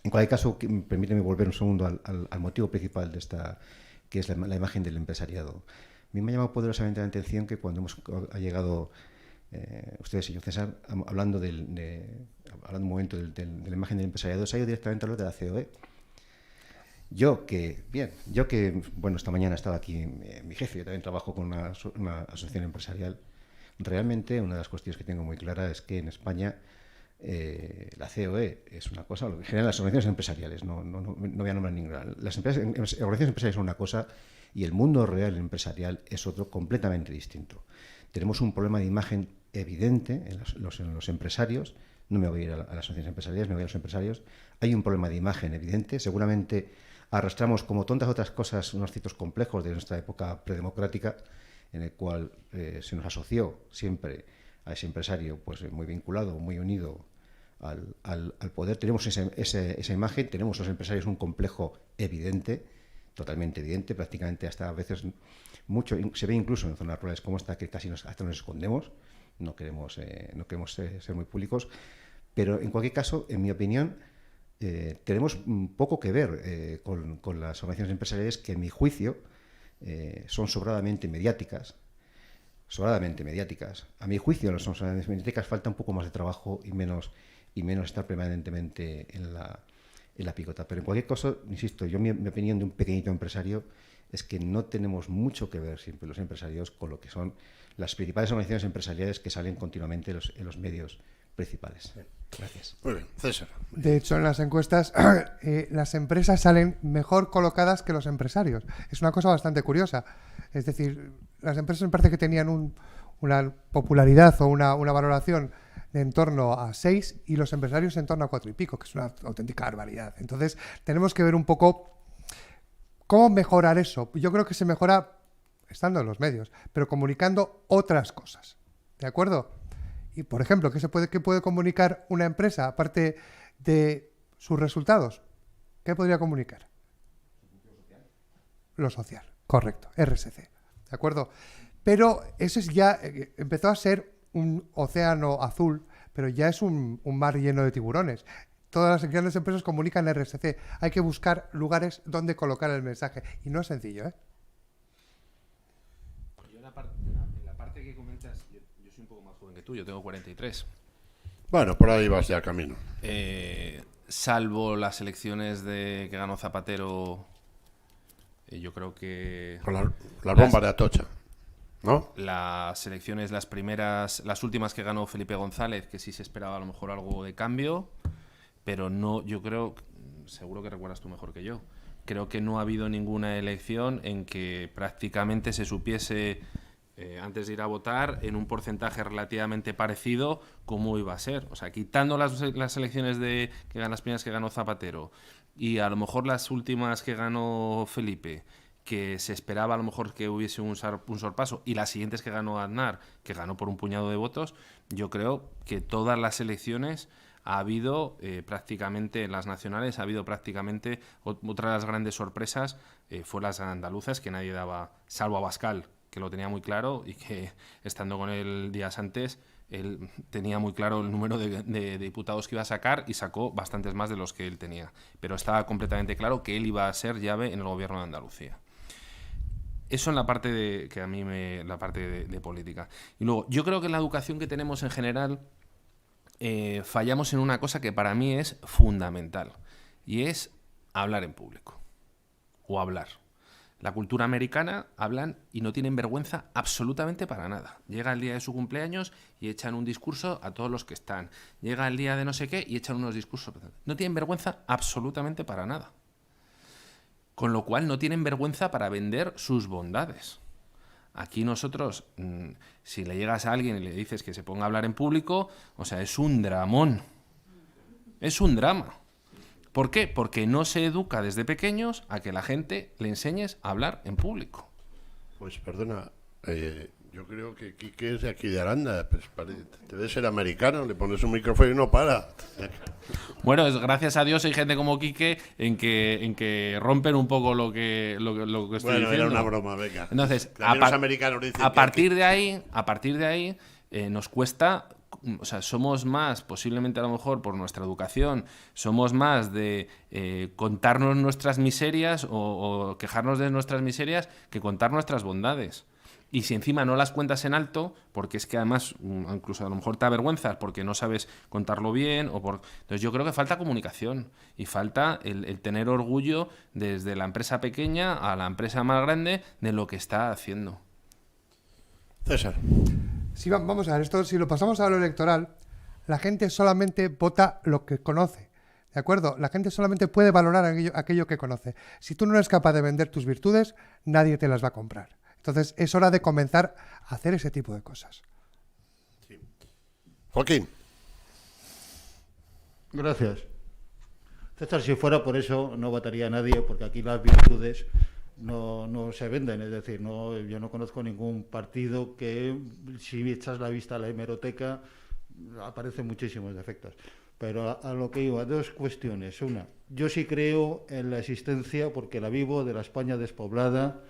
En cualquier caso, permíteme volver un segundo al motivo principal de esta, que es la imagen del empresariado. A mí me ha llamado poderosamente la atención que cuando ha llegado usted, señor César, hablando un momento de la imagen del empresariado, se ha ido directamente a lo de la COE. Yo que, esta mañana estaba aquí mi jefe, yo también trabajo con una asociación empresarial. Realmente una de las cuestiones que tengo muy clara es que en España la COE es una cosa, lo que generan las organizaciones empresariales, no voy a nombrar ninguna. Las organizaciones empresariales son una cosa y el mundo real empresarial es otro completamente distinto. Tenemos un problema de imagen evidente en los empresarios. No me voy a ir a las asociaciones empresariales, me voy a los empresarios. Hay un problema de imagen evidente. Seguramente arrastramos, como tantas otras cosas, unos ciertos complejos de nuestra época predemocrática, en el cual se nos asoció siempre a ese empresario pues muy vinculado, muy unido al poder. Tenemos esa imagen, tenemos los empresarios un complejo evidente, totalmente evidente, prácticamente hasta a veces mucho, se ve incluso en zonas rurales como esta, que casi hasta nos escondemos, no queremos ser muy públicos, pero en cualquier caso, en mi opinión, tenemos poco que ver con las organizaciones empresariales que, en mi juicio, son sobradamente mediáticas. A mi juicio, las organizaciones mediáticas falta un poco más de trabajo y menos estar permanentemente en la picota. Pero en cualquier caso, insisto, mi opinión de un pequeñito empresario es que no tenemos mucho que ver siempre los empresarios con lo que son las principales organizaciones empresariales que salen continuamente en los medios principales. Gracias. Muy bien, César. De hecho, en las encuestas las empresas salen mejor colocadas que los empresarios. Es una cosa bastante curiosa. Es decir, las empresas me parece que tenían una popularidad o una valoración de en torno a 6 y los empresarios en torno a 4 y pico, que es una auténtica barbaridad. Entonces, tenemos que ver un poco cómo mejorar eso. Yo creo que se mejora estando en los medios, pero comunicando otras cosas. ¿De acuerdo? Y, por ejemplo, ¿qué puede comunicar una empresa aparte de sus resultados? ¿Qué podría comunicar? Lo social, correcto, RSC. ¿De acuerdo? Pero eso empezó a ser un océano azul, pero ya es un mar lleno de tiburones. Todas las grandes empresas comunican RSC. Hay que buscar lugares donde colocar el mensaje. Y no es sencillo, ¿eh? Yo en la parte que comentas, yo soy un poco más joven que tú, yo tengo 43. Bueno, por ahí vas ya camino. Salvo las elecciones que ganó Zapatero, yo creo que... Con las bombas de Atocha, ¿no? Las elecciones, las últimas que ganó Felipe González, que sí se esperaba a lo mejor algo de cambio, pero no, yo creo, seguro que recuerdas tú mejor que yo, creo que no ha habido ninguna elección en que prácticamente se supiese antes de ir a votar en un porcentaje relativamente parecido cómo iba a ser. O sea, quitando las elecciones las primeras que ganó Zapatero y a lo mejor las últimas que ganó Felipe, que se esperaba a lo mejor que hubiese un sorpaso, y las siguientes que ganó Aznar, que ganó por un puñado de votos, yo creo que todas las elecciones ha habido prácticamente, en las nacionales, ha habido prácticamente otra de las grandes sorpresas, fue las andaluzas, que nadie daba, salvo Abascal, que lo tenía muy claro y que, estando con él días antes, él tenía muy claro el número de diputados que iba a sacar y sacó bastantes más de los que él tenía. Pero estaba completamente claro que él iba a ser llave en el gobierno de Andalucía. Eso en la parte la parte de política. Y luego, yo creo que en la educación que tenemos en general fallamos en una cosa que para mí es fundamental, y es hablar en público o hablar. La cultura americana hablan y no tienen vergüenza absolutamente para nada. Llega el día de su cumpleaños y echan un discurso a todos los que están. Llega el día de no sé qué y echan unos discursos. No tienen vergüenza absolutamente para nada. con lo cual no tienen vergüenza para vender sus bondades. Aquí nosotros, si le llegas a alguien y le dices que se ponga a hablar en público, o sea, es un dramón. Es un drama. ¿Por qué? Porque no se educa desde pequeños a que la gente le enseñes a hablar en público. Pues perdona, yo creo que Quique es de aquí de Aranda, pues debe ser americano, le pones un micrófono y no para. Bueno, gracias a Dios hay gente como Quique en que rompen un poco lo que estoy diciendo. Era una broma, venga. Entonces, los americanos dicen a partir de ahí nos cuesta. O sea, somos más, posiblemente a lo mejor por nuestra educación, somos más de contarnos nuestras miserias o quejarnos de nuestras miserias que contar nuestras bondades. Y si encima no las cuentas en alto, porque es que además incluso a lo mejor te avergüenzas porque no sabes contarlo bien, entonces yo creo que falta comunicación y falta el tener orgullo desde la empresa pequeña a la empresa más grande de lo que está haciendo. César. Sí, vamos a ver, esto si lo pasamos a lo electoral, la gente solamente vota lo que conoce, ¿de acuerdo? La gente solamente puede valorar aquello que conoce. Si tú no eres capaz de vender tus virtudes, nadie te las va a comprar. Entonces es hora de comenzar a hacer ese tipo de cosas. Sí. Joaquín. Gracias. César, si fuera por eso, no votaría a nadie, porque aquí las virtudes no se venden, es decir, yo no conozco ningún partido que, si echas la vista a la hemeroteca, aparecen muchísimos defectos. Pero a lo que iba, dos cuestiones. Una, yo sí creo en la existencia, porque la vivo, de la España despoblada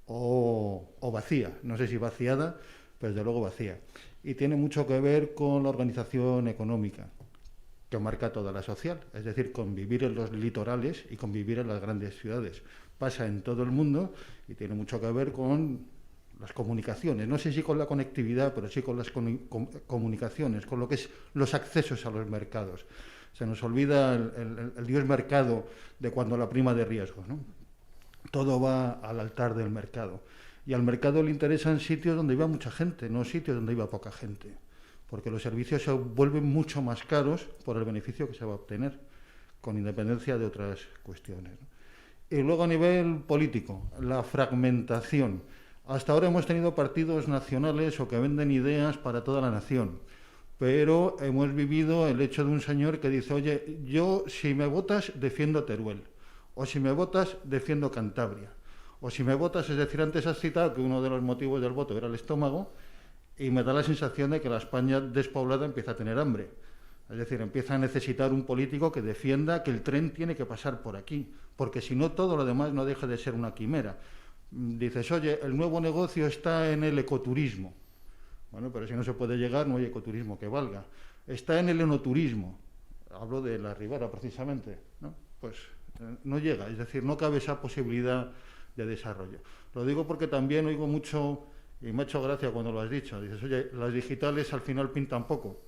o vacía, no sé si vaciada, pero desde luego vacía. Y tiene mucho que ver con la organización económica, que marca toda la social, es decir, convivir en los litorales y convivir en las grandes ciudades. Pasa en todo el mundo y tiene mucho que ver con las comunicaciones, no sé si con la conectividad, pero sí con las comunicaciones, con lo que es los accesos a los mercados. Se nos olvida el dios mercado de cuando la prima de riesgos, ¿no? Todo va al altar del mercado. Y al mercado le interesan sitios donde iba mucha gente, no sitios donde iba poca gente, porque los servicios se vuelven mucho más caros por el beneficio que se va a obtener, con independencia de otras cuestiones, ¿no? Y luego a nivel político, la fragmentación. Hasta ahora hemos tenido partidos nacionales o que venden ideas para toda la nación, pero hemos vivido el hecho de un señor que dice, oye, yo si me votas defiendo Teruel, o si me votas defiendo Cantabria, o si me votas, es decir, antes has citado que uno de los motivos del voto era el estómago, y me da la sensación de que la España despoblada empieza a tener hambre. Es decir, empieza a necesitar un político que defienda que el tren tiene que pasar por aquí, porque si no, todo lo demás no deja de ser una quimera. Dices, oye, el nuevo negocio está en el ecoturismo. Bueno, pero si no se puede llegar, no hay ecoturismo que valga. Está en el enoturismo. Hablo de la Ribera, precisamente, ¿no? Pues no llega, es decir, no cabe esa posibilidad de desarrollo. Lo digo porque también oigo mucho, y me ha hecho gracia cuando lo has dicho, dices, oye, las digitales al final pintan poco.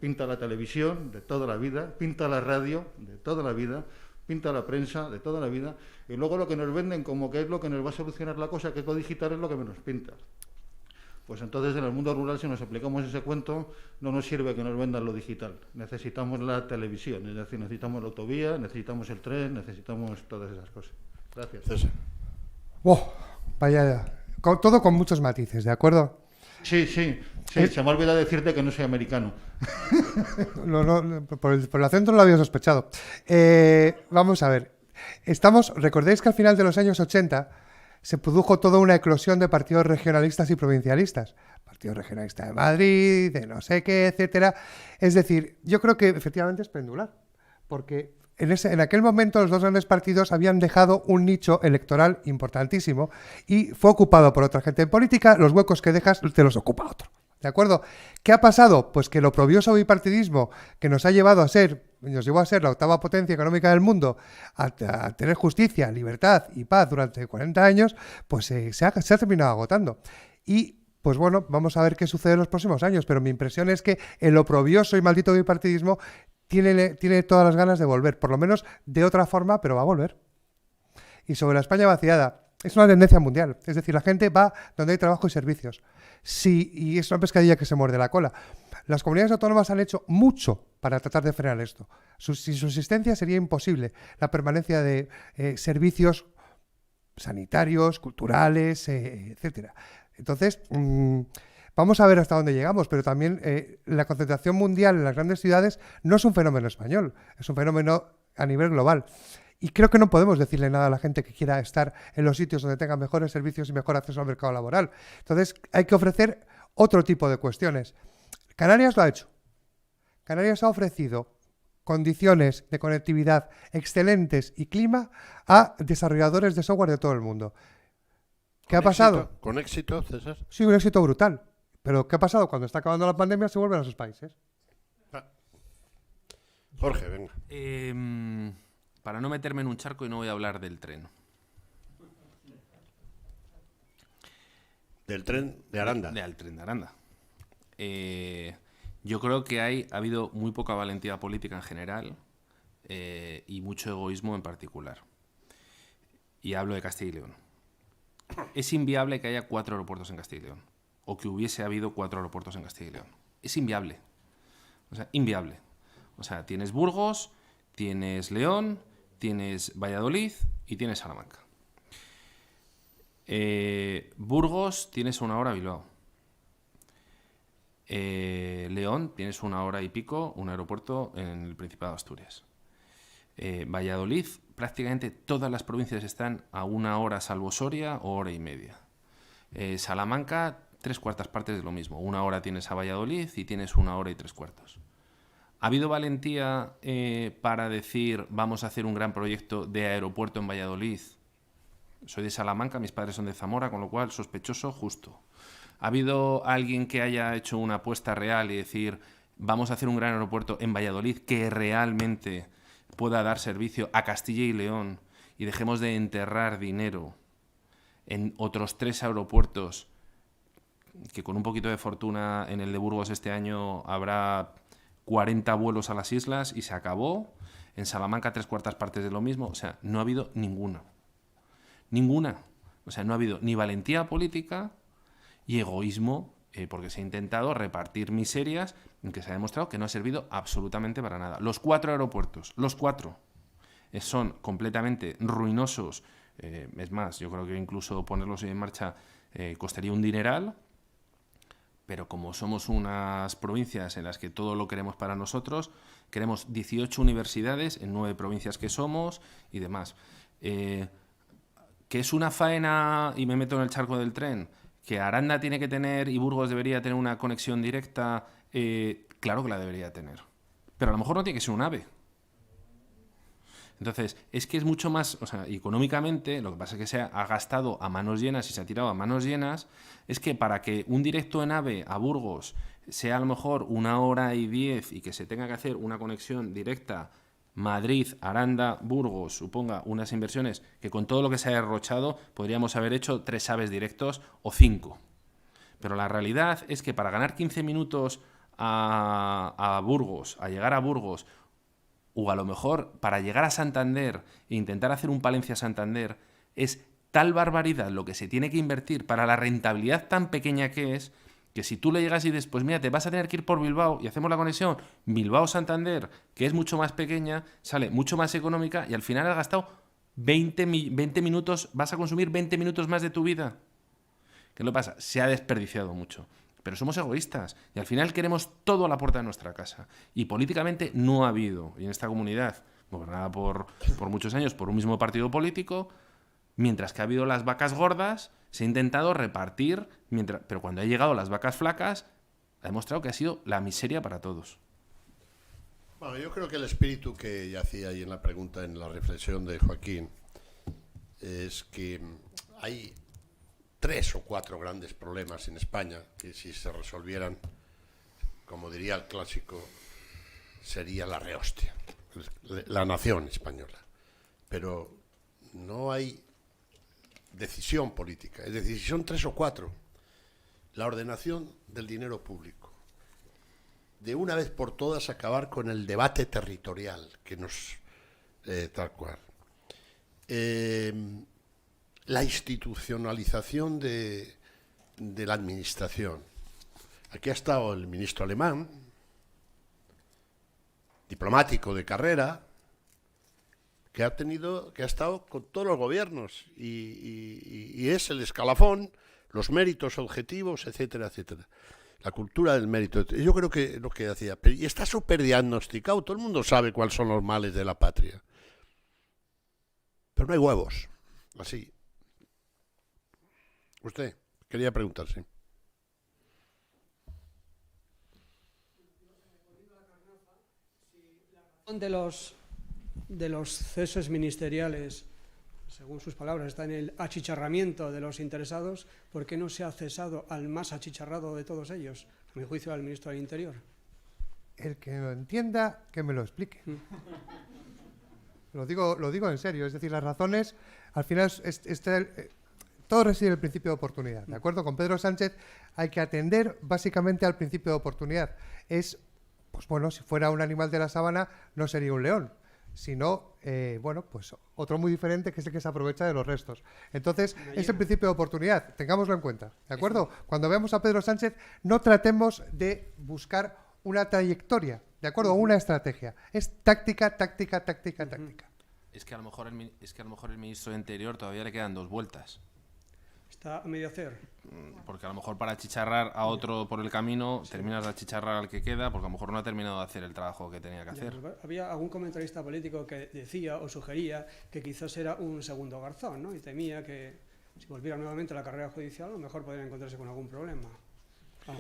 Pinta la televisión de toda la vida, pinta la radio de toda la vida, pinta la prensa de toda la vida, y luego lo que nos venden como que es lo que nos va a solucionar la cosa, que es lo digital, es lo que menos pinta. Pues entonces en el mundo rural, si nos aplicamos ese cuento, no nos sirve que nos vendan lo digital. Necesitamos la televisión, es decir, necesitamos la autovía, necesitamos el tren, necesitamos todas esas cosas. Gracias. César. Vaya, todo con muchos matices, ¿de acuerdo? Sí, se me ha olvidado decirte que no soy americano. No, por el acento no lo había sospechado. Vamos a ver. Recordéis que al final de los años 80 se produjo toda una eclosión de partidos regionalistas y provincialistas. Partido Regionalista de Madrid, de no sé qué, etcétera. Es decir, yo creo que efectivamente es pendular, porque en aquel momento los dos grandes partidos habían dejado un nicho electoral importantísimo y fue ocupado por otra gente. En política, los huecos que dejas te los ocupa otro. ¿De acuerdo? ¿Qué ha pasado? Pues que el oprobioso bipartidismo que nos llevó a ser la octava potencia económica del mundo, a tener justicia, libertad y paz durante 40 años, pues se ha terminado agotando. Y pues bueno, vamos a ver qué sucede en los próximos años, pero mi impresión es que el oprobioso y maldito bipartidismo tiene todas las ganas de volver, por lo menos de otra forma, pero va a volver. Y sobre la España vaciada, es una tendencia mundial. Es decir, la gente va donde hay trabajo y servicios. Sí, y es una pescadilla que se muerde la cola. Las comunidades autónomas han hecho mucho para tratar de frenar esto. Sin su existencia sería imposible la permanencia de servicios sanitarios, culturales, etcétera. Entonces, vamos a ver hasta dónde llegamos, pero también la concentración mundial en las grandes ciudades no es un fenómeno español, es un fenómeno a nivel global. Y creo que no podemos decirle nada a la gente que quiera estar en los sitios donde tenga mejores servicios y mejor acceso al mercado laboral. Entonces, hay que ofrecer otro tipo de cuestiones. Canarias lo ha hecho. Canarias ha ofrecido condiciones de conectividad excelentes y clima a desarrolladores de software de todo el mundo. ¿Qué ha pasado? ¿Con éxito, César? Sí, un éxito brutal. Pero ¿qué ha pasado? Cuando está acabando la pandemia se vuelven a sus países. Jorge, venga. Para no meterme en un charco y no voy a hablar del tren. ¿Del tren de Aranda? Del tren de Aranda. Yo creo que ha habido muy poca valentía política en general y mucho egoísmo en particular. Y hablo de Castilla y León. Es inviable que haya 4 aeropuertos en Castilla y León. O que hubiese habido 4 aeropuertos en Castilla y León. Es inviable. O sea, inviable. O sea, tienes Burgos, tienes León, tienes Valladolid y tienes Salamanca. Burgos tienes 1 hora a Bilbao. León tienes 1 hora y pico, un aeropuerto en el Principado de Asturias. Valladolid, prácticamente todas las provincias están a 1 hora salvo Soria o hora y media. Salamanca, 3/4 partes de lo mismo. 1 hora tienes a Valladolid y tienes 1 hora y 3/4. ¿Ha habido valentía para decir vamos a hacer un gran proyecto de aeropuerto en Valladolid? Soy de Salamanca, mis padres son de Zamora, con lo cual sospechoso justo. ¿Ha habido alguien que haya hecho una apuesta real y decir vamos a hacer un gran aeropuerto en Valladolid que realmente pueda dar servicio a Castilla y León y dejemos de enterrar dinero en otros 3 aeropuertos que con un poquito de fortuna en el de Burgos este año habrá 40 vuelos a las islas y se acabó? En Salamanca 3/4 partes de lo mismo. O sea, no ha habido ninguna. Ninguna. O sea, no ha habido ni valentía política y egoísmo, porque se ha intentado repartir miserias en que se ha demostrado que no ha servido absolutamente para nada. Los 4 aeropuertos, los 4, son completamente ruinosos. Es más, yo creo que incluso ponerlos en marcha costaría un dineral, pero como somos unas provincias en las que todo lo queremos para nosotros, queremos 18 universidades en 9 provincias que somos y demás. ¿Que es una faena, y me meto en el charco del tren, que Aranda tiene que tener y Burgos debería tener una conexión directa? Claro que la debería tener. Pero a lo mejor no tiene que ser un AVE. Entonces, es que es mucho más, o sea, económicamente, lo que pasa es que se ha gastado a manos llenas y se ha tirado a manos llenas, es que para que un directo en AVE a Burgos sea a lo mejor 1 hora y 10 y que se tenga que hacer una conexión directa Madrid, Aranda, Burgos, suponga unas inversiones que con todo lo que se ha derrochado podríamos haber hecho 3 AVEs directos o 5. Pero la realidad es que para ganar 15 minutos a Burgos, a llegar a Burgos, o a lo mejor para llegar a Santander e intentar hacer un Palencia-Santander, es tal barbaridad lo que se tiene que invertir para la rentabilidad tan pequeña que es, que si tú le llegas y dices, pues mira, te vas a tener que ir por Bilbao y hacemos la conexión Bilbao-Santander, que es mucho más pequeña, sale mucho más económica y al final has gastado 20 minutos, vas a consumir 20 minutos más de tu vida. ¿Qué es lo que pasa? Se ha desperdiciado mucho. Pero somos egoístas y al final queremos todo a la puerta de nuestra casa. Y políticamente no ha habido, y en esta comunidad, gobernada por muchos años por un mismo partido político, mientras que ha habido las vacas gordas, se ha intentado repartir, pero cuando han llegado las vacas flacas, ha demostrado que ha sido la miseria para todos. Bueno, yo creo que el espíritu que yacía ahí en la pregunta, en la reflexión de Joaquín, es que hay 3 o 4 grandes problemas en España que si se resolvieran, como diría el clásico, sería la rehostia, la nación española. Pero no hay decisión política, es decir, si son 3 o 4, la ordenación del dinero público, de una vez por todas acabar con el debate territorial que nos tal cual. la institucionalización de la administración. Aquí ha estado el ministro alemán, diplomático de carrera, que ha estado con todos los gobiernos y es el escalafón, los méritos objetivos, etcétera, etcétera. La cultura del mérito. Yo creo que lo que decía, y está súper diagnosticado, todo el mundo sabe cuáles son los males de la patria. Pero no hay huevos, así. Usted quería preguntarse. De los ceses ministeriales, según sus palabras, está en el achicharramiento de los interesados. ¿Por qué no se ha cesado al más achicharrado de todos ellos? A mi juicio, al ministro del Interior. El que lo entienda, que me lo explique. Lo digo en serio, es decir, las razones, al final, todo reside en el principio de oportunidad, ¿de acuerdo? Con Pedro Sánchez hay que atender básicamente al principio de oportunidad. Pues bueno, si fuera un animal de la sabana, no sería un león, sino, pues otro muy diferente, que es el que se aprovecha de los restos. Entonces, es el principio de oportunidad, tengámoslo en cuenta, ¿de acuerdo? Cuando veamos a Pedro Sánchez, no tratemos de buscar una trayectoria, ¿de acuerdo? O una estrategia. Es táctica, táctica, táctica, táctica. Es que a lo mejor el ministro de Interior todavía le quedan 2 vueltas. Está a medio hacer. Porque a lo mejor para achicharrar a otro por el camino, terminas de achicharrar al que queda, porque a lo mejor no ha terminado de hacer el trabajo que tenía que hacer. Había algún comentarista político que decía o sugería que quizás era un segundo Garzón, ¿no? Y temía que si volviera nuevamente a la carrera judicial, a lo mejor podría encontrarse con algún problema.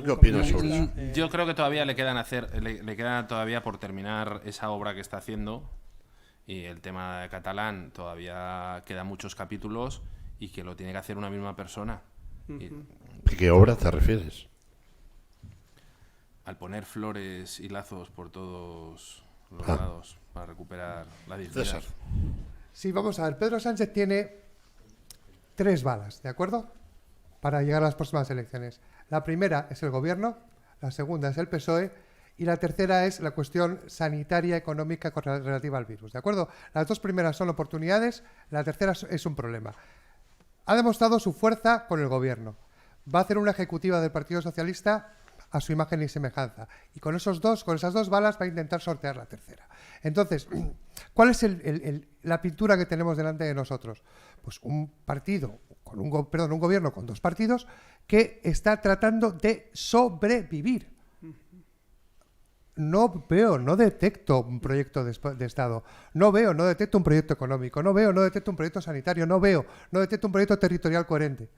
¿Qué opinas sobre eso? Yo creo que todavía le queda todavía por terminar esa obra que está haciendo, y el tema de catalán todavía quedan muchos capítulos y que lo tiene que hacer una misma persona. ¿Qué obra te refieres? Al poner flores y lazos por todos los lados para recuperar la dignidad. César. Sí, vamos a ver. Pedro Sánchez tiene 3 balas, ¿de acuerdo? Para llegar a las próximas elecciones. La primera es el gobierno, la segunda es el PSOE y la tercera es la cuestión sanitaria económica relativa al virus, ¿de acuerdo? Las 2 primeras son oportunidades, la tercera es un problema. Ha demostrado su fuerza con el gobierno. Va a hacer una ejecutiva del Partido Socialista a su imagen y semejanza. Y con esas 2 balas va a intentar sortear la tercera. Entonces, ¿cuál es la pintura que tenemos delante de nosotros? Pues un gobierno con 2 partidos que está tratando de sobrevivir. No detecto un proyecto de Estado, no detecto un proyecto económico, no detecto un proyecto sanitario, no detecto un proyecto territorial coherente.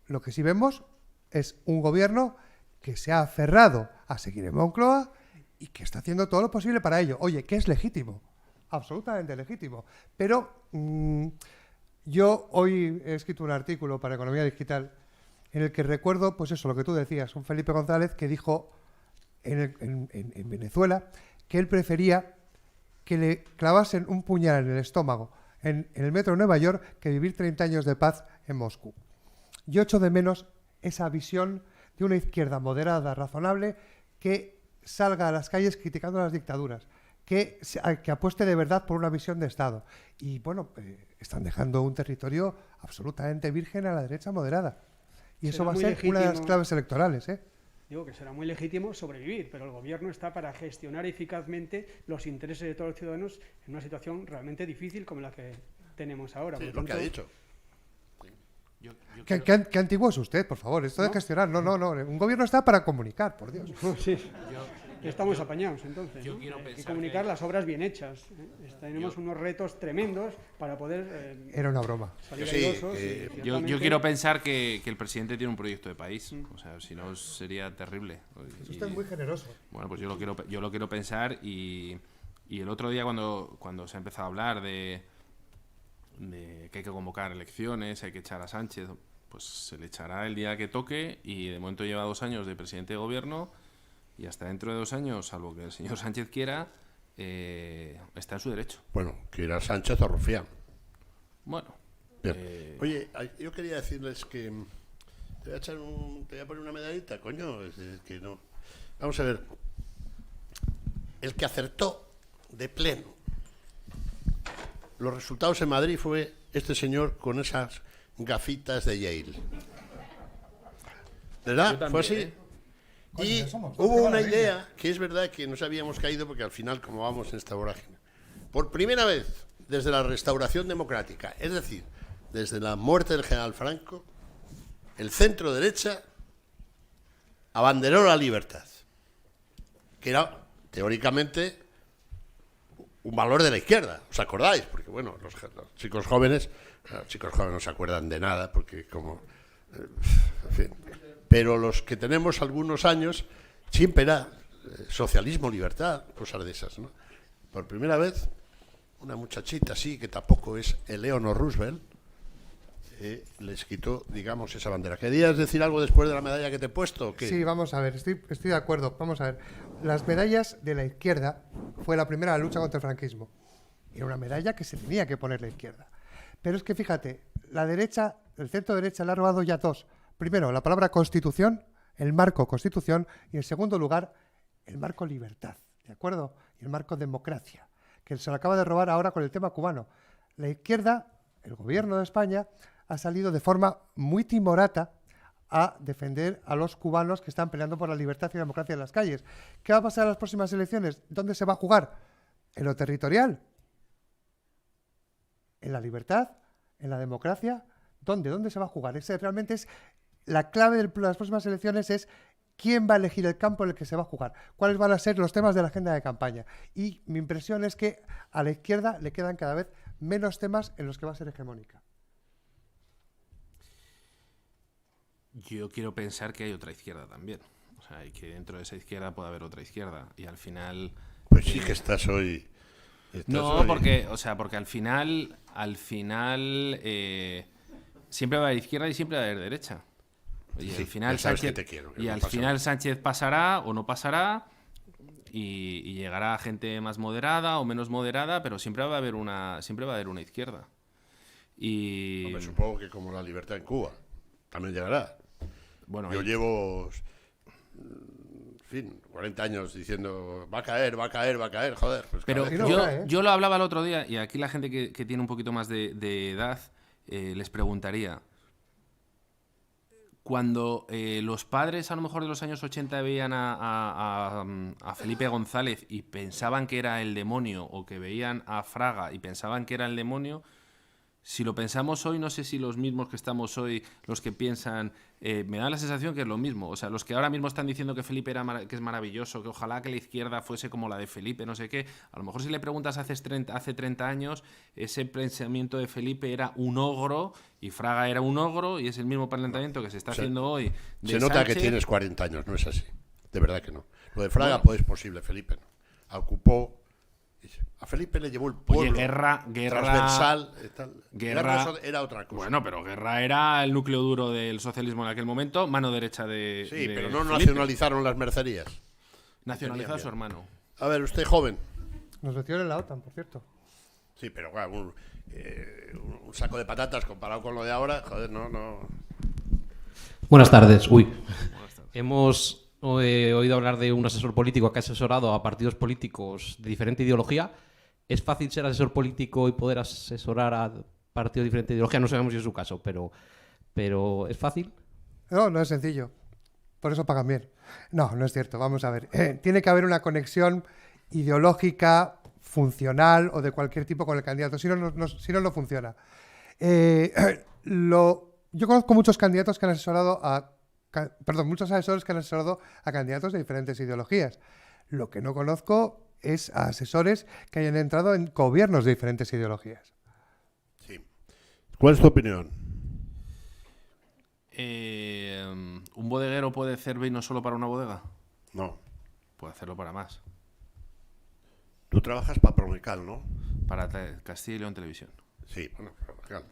Lo que sí vemos es un gobierno que se ha aferrado a seguir en Moncloa y que está haciendo todo lo posible para ello. Oye, que es legítimo, absolutamente legítimo. Pero yo hoy he escrito un artículo para Economía Digital en el que recuerdo, pues eso, lo que tú decías, un Felipe González que dijo en Venezuela que él prefería que le clavasen un puñal en el estómago en el metro de Nueva York que vivir 30 años de paz en Moscú. Yo echo de menos esa visión de una izquierda moderada, razonable, que salga a las calles criticando las dictaduras, que apueste de verdad por una visión de Estado. Y bueno, están dejando un territorio absolutamente virgen a la derecha moderada. Y eso va a ser una de las claves electorales, ¿eh? Digo que será muy legítimo sobrevivir, pero el gobierno está para gestionar eficazmente los intereses de todos los ciudadanos en una situación realmente difícil como la que tenemos ahora. Sí, lo que ha dicho. ¿Qué antiguo es usted, por favor? Esto de gestionar, no. Un gobierno está para comunicar, por Dios. Sí. Estamos apañados, entonces. Hay que comunicar las obras bien hechas. Tenemos unos retos tremendos para poder... Era una broma. Yo quiero pensar que el presidente tiene un proyecto de país. O sea, si no sería terrible. Usted es muy generoso. Bueno, pues yo lo quiero pensar y el otro día cuando se ha empezado a hablar de que hay que convocar elecciones, hay que echar a Sánchez, pues se le echará el día que toque y de momento lleva 2 años de presidente de gobierno. Y hasta dentro de 2 años, salvo que el señor Sánchez quiera, está en su derecho. Bueno, quiera Sánchez o Rufián. Bueno. Oye, yo quería decirles que te voy a poner una medallita, coño. Es que no. Vamos a ver. El que acertó de pleno los resultados en Madrid fue este señor con esas gafitas de Yale. ¿Verdad? ¿Fue así? Y hubo una idea que es verdad que nos habíamos caído porque al final, como vamos en esta vorágine, por primera vez desde la restauración democrática, es decir, desde la muerte del general Franco, el centro derecha abanderó la libertad, que era teóricamente un valor de la izquierda, ¿os acordáis? Porque bueno, los chicos jóvenes no se acuerdan de nada, porque como, en fin, pero los que tenemos algunos años, siempre era socialismo, libertad, cosas de esas, ¿no? Por primera vez, una muchachita así, que tampoco es Eleanor Roosevelt, les quitó, digamos, esa bandera. ¿Querías decir algo después de la medalla que te he puesto? ¿O qué? Sí, vamos a ver, estoy de acuerdo. Vamos a ver, las medallas de la izquierda fue la primera lucha contra el franquismo. Era una medalla que se tenía que poner la izquierda. Pero es que fíjate, la derecha, el centro derecha le ha robado ya dos. Primero, la palabra constitución, el marco constitución, y en segundo lugar, el marco libertad, ¿de acuerdo? Y el marco democracia, que se lo acaba de robar ahora con el tema cubano. La izquierda, el gobierno de España, ha salido de forma muy timorata a defender a los cubanos que están peleando por la libertad y la democracia en las calles. ¿Qué va a pasar en las próximas elecciones? ¿Dónde se va a jugar? ¿En lo territorial? ¿En la libertad? ¿En la democracia? ¿Dónde? ¿Dónde se va a jugar? Ese realmente es la clave de las próximas elecciones, es quién va a elegir el campo en el que se va a jugar, cuáles van a ser los temas de la agenda de campaña. Y mi impresión es que a la izquierda le quedan cada vez menos temas en los que va a ser hegemónica. Yo quiero pensar que hay otra izquierda también. O sea, y que dentro de esa izquierda puede haber otra izquierda. Y al final... Pues sí que estás hoy... porque al final siempre va a haber izquierda y siempre va a haber derecha. Y sí, al final Sánchez pasará o no pasará y llegará gente más moderada o menos moderada, pero siempre va a haber una izquierda. Y hombre, supongo que como la libertad en Cuba también llegará. Bueno, yo llevo, en fin, 40 años diciendo va a caer, joder. Pues pero yo lo hablaba el otro día, y aquí la gente que tiene un poquito más de edad les preguntaría: cuando los padres a lo mejor de los años 80 veían a Felipe González y pensaban que era el demonio, o que veían a Fraga y pensaban que era el demonio, si lo pensamos hoy, no sé si los mismos que estamos hoy, los que piensan, me da la sensación que es lo mismo. O sea, los que ahora mismo están diciendo que Felipe que es maravilloso, que ojalá que la izquierda fuese como la de Felipe, no sé qué, a lo mejor si le preguntas hace 30 años, ese pensamiento de Felipe era un ogro y Fraga era un ogro, y es el mismo planteamiento que se está haciendo hoy. Se nota que tienes 40 años, no es así. De verdad que no. Lo de Fraga pues es posible, Felipe no. Ocupó... A Felipe le llevó el pueblo. Oye, Guerra transversal, tal. Era otra cosa. Bueno, pero Guerra era el núcleo duro del socialismo en aquel momento, mano derecha de... Sí, de pero no Felipe. Nacionalizaron las mercerías. Nacionalizó a su hermano. A ver, usted joven. Nos metió en la OTAN, por cierto. Sí, pero claro, un saco de patatas comparado con lo de ahora, joder, no. Buenas tardes. Hemos oído hablar de un asesor político que ha asesorado a partidos políticos de diferente ideología. ¿Es fácil ser asesor político y poder asesorar a partidos de diferente ideología? No sabemos si es su caso, pero ¿es fácil? No es sencillo. Por eso pagan bien. No es cierto. Vamos a ver. Tiene que haber una conexión ideológica, funcional o de cualquier tipo con el candidato. Si no funciona. Yo conozco muchos candidatos que han asesorado muchos asesores que han asesorado a candidatos de diferentes ideologías. Lo que no conozco es a asesores que hayan entrado en gobiernos de diferentes ideologías. Sí. ¿Cuál es tu opinión? ¿Un bodeguero puede hacer vino solo para una bodega? No. Puede hacerlo para más. Tú trabajas para Promecal, ¿no? Para Castilla y León Televisión. Sí, bueno, Promecal.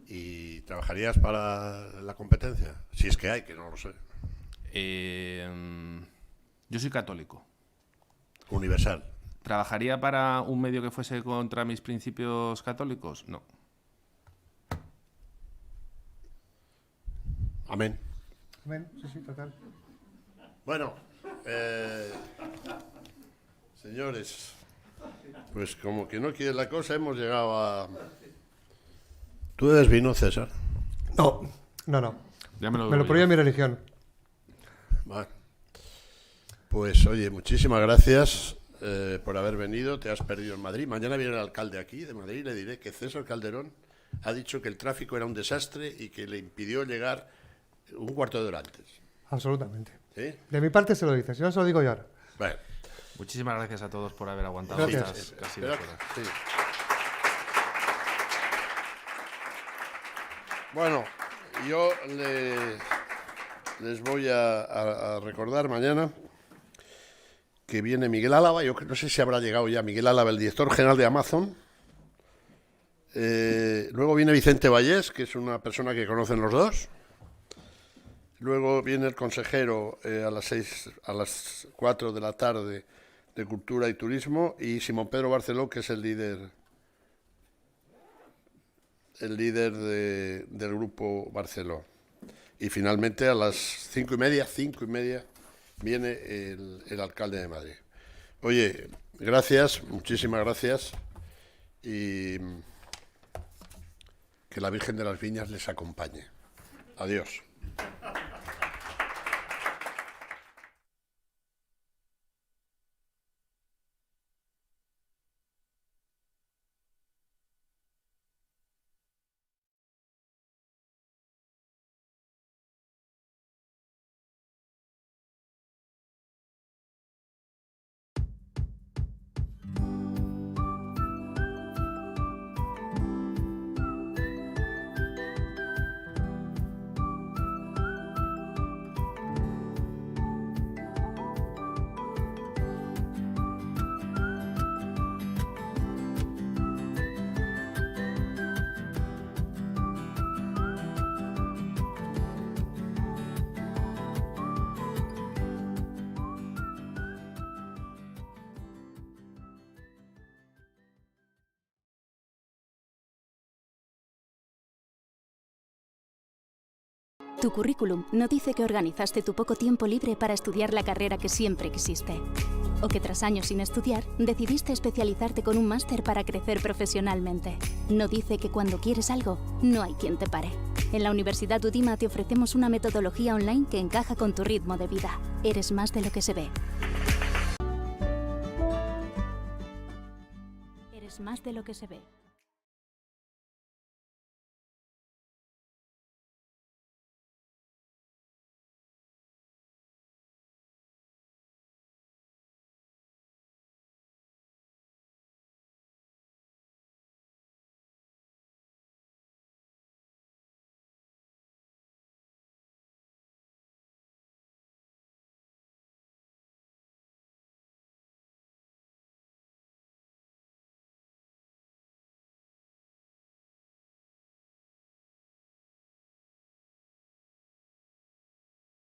¿Y trabajarías para la competencia? Si es que hay, que no lo sé. Yo soy católico. Universal. ¿Trabajaría para un medio que fuese contra mis principios católicos? No. Amén. Amén, sí, total. Bueno, señores, pues como que no quiere la cosa, hemos llegado ¿Tú bebes vino, César? No. Ya me lo prohíbe mi religión. Vale. Pues oye, muchísimas gracias por haber venido. Te has perdido en Madrid. Mañana viene el alcalde aquí de Madrid y le diré que César Calderón ha dicho que el tráfico era un desastre y que le impidió llegar un cuarto de hora antes. Absolutamente. ¿Sí? De mi parte se lo dice, si no se lo digo yo ahora. Bueno. Muchísimas gracias a todos por haber aguantado Gracias. estas casi 2 horas. Sí. Bueno, yo les voy a recordar mañana que viene Miguel Álava. Yo no sé si habrá llegado ya Miguel Álava, el director general de Amazon. Luego viene Vicente Vallés, que es una persona que conocen los dos. Luego viene el consejero a las 4 de la tarde de Cultura y Turismo, y Simón Pedro Barceló, que es el líder del grupo Barceló. Y finalmente a las 5:30 viene el alcalde de Madrid. Oye, gracias, muchísimas gracias, y que la Virgen de las Viñas les acompañe. Adiós. Tu currículum no dice que organizaste tu poco tiempo libre para estudiar la carrera que siempre quisiste. O que tras años sin estudiar, decidiste especializarte con un máster para crecer profesionalmente. No dice que cuando quieres algo, no hay quien te pare. En la Universidad Udima te ofrecemos una metodología online que encaja con tu ritmo de vida. Eres más de lo que se ve. Eres más de lo que se ve.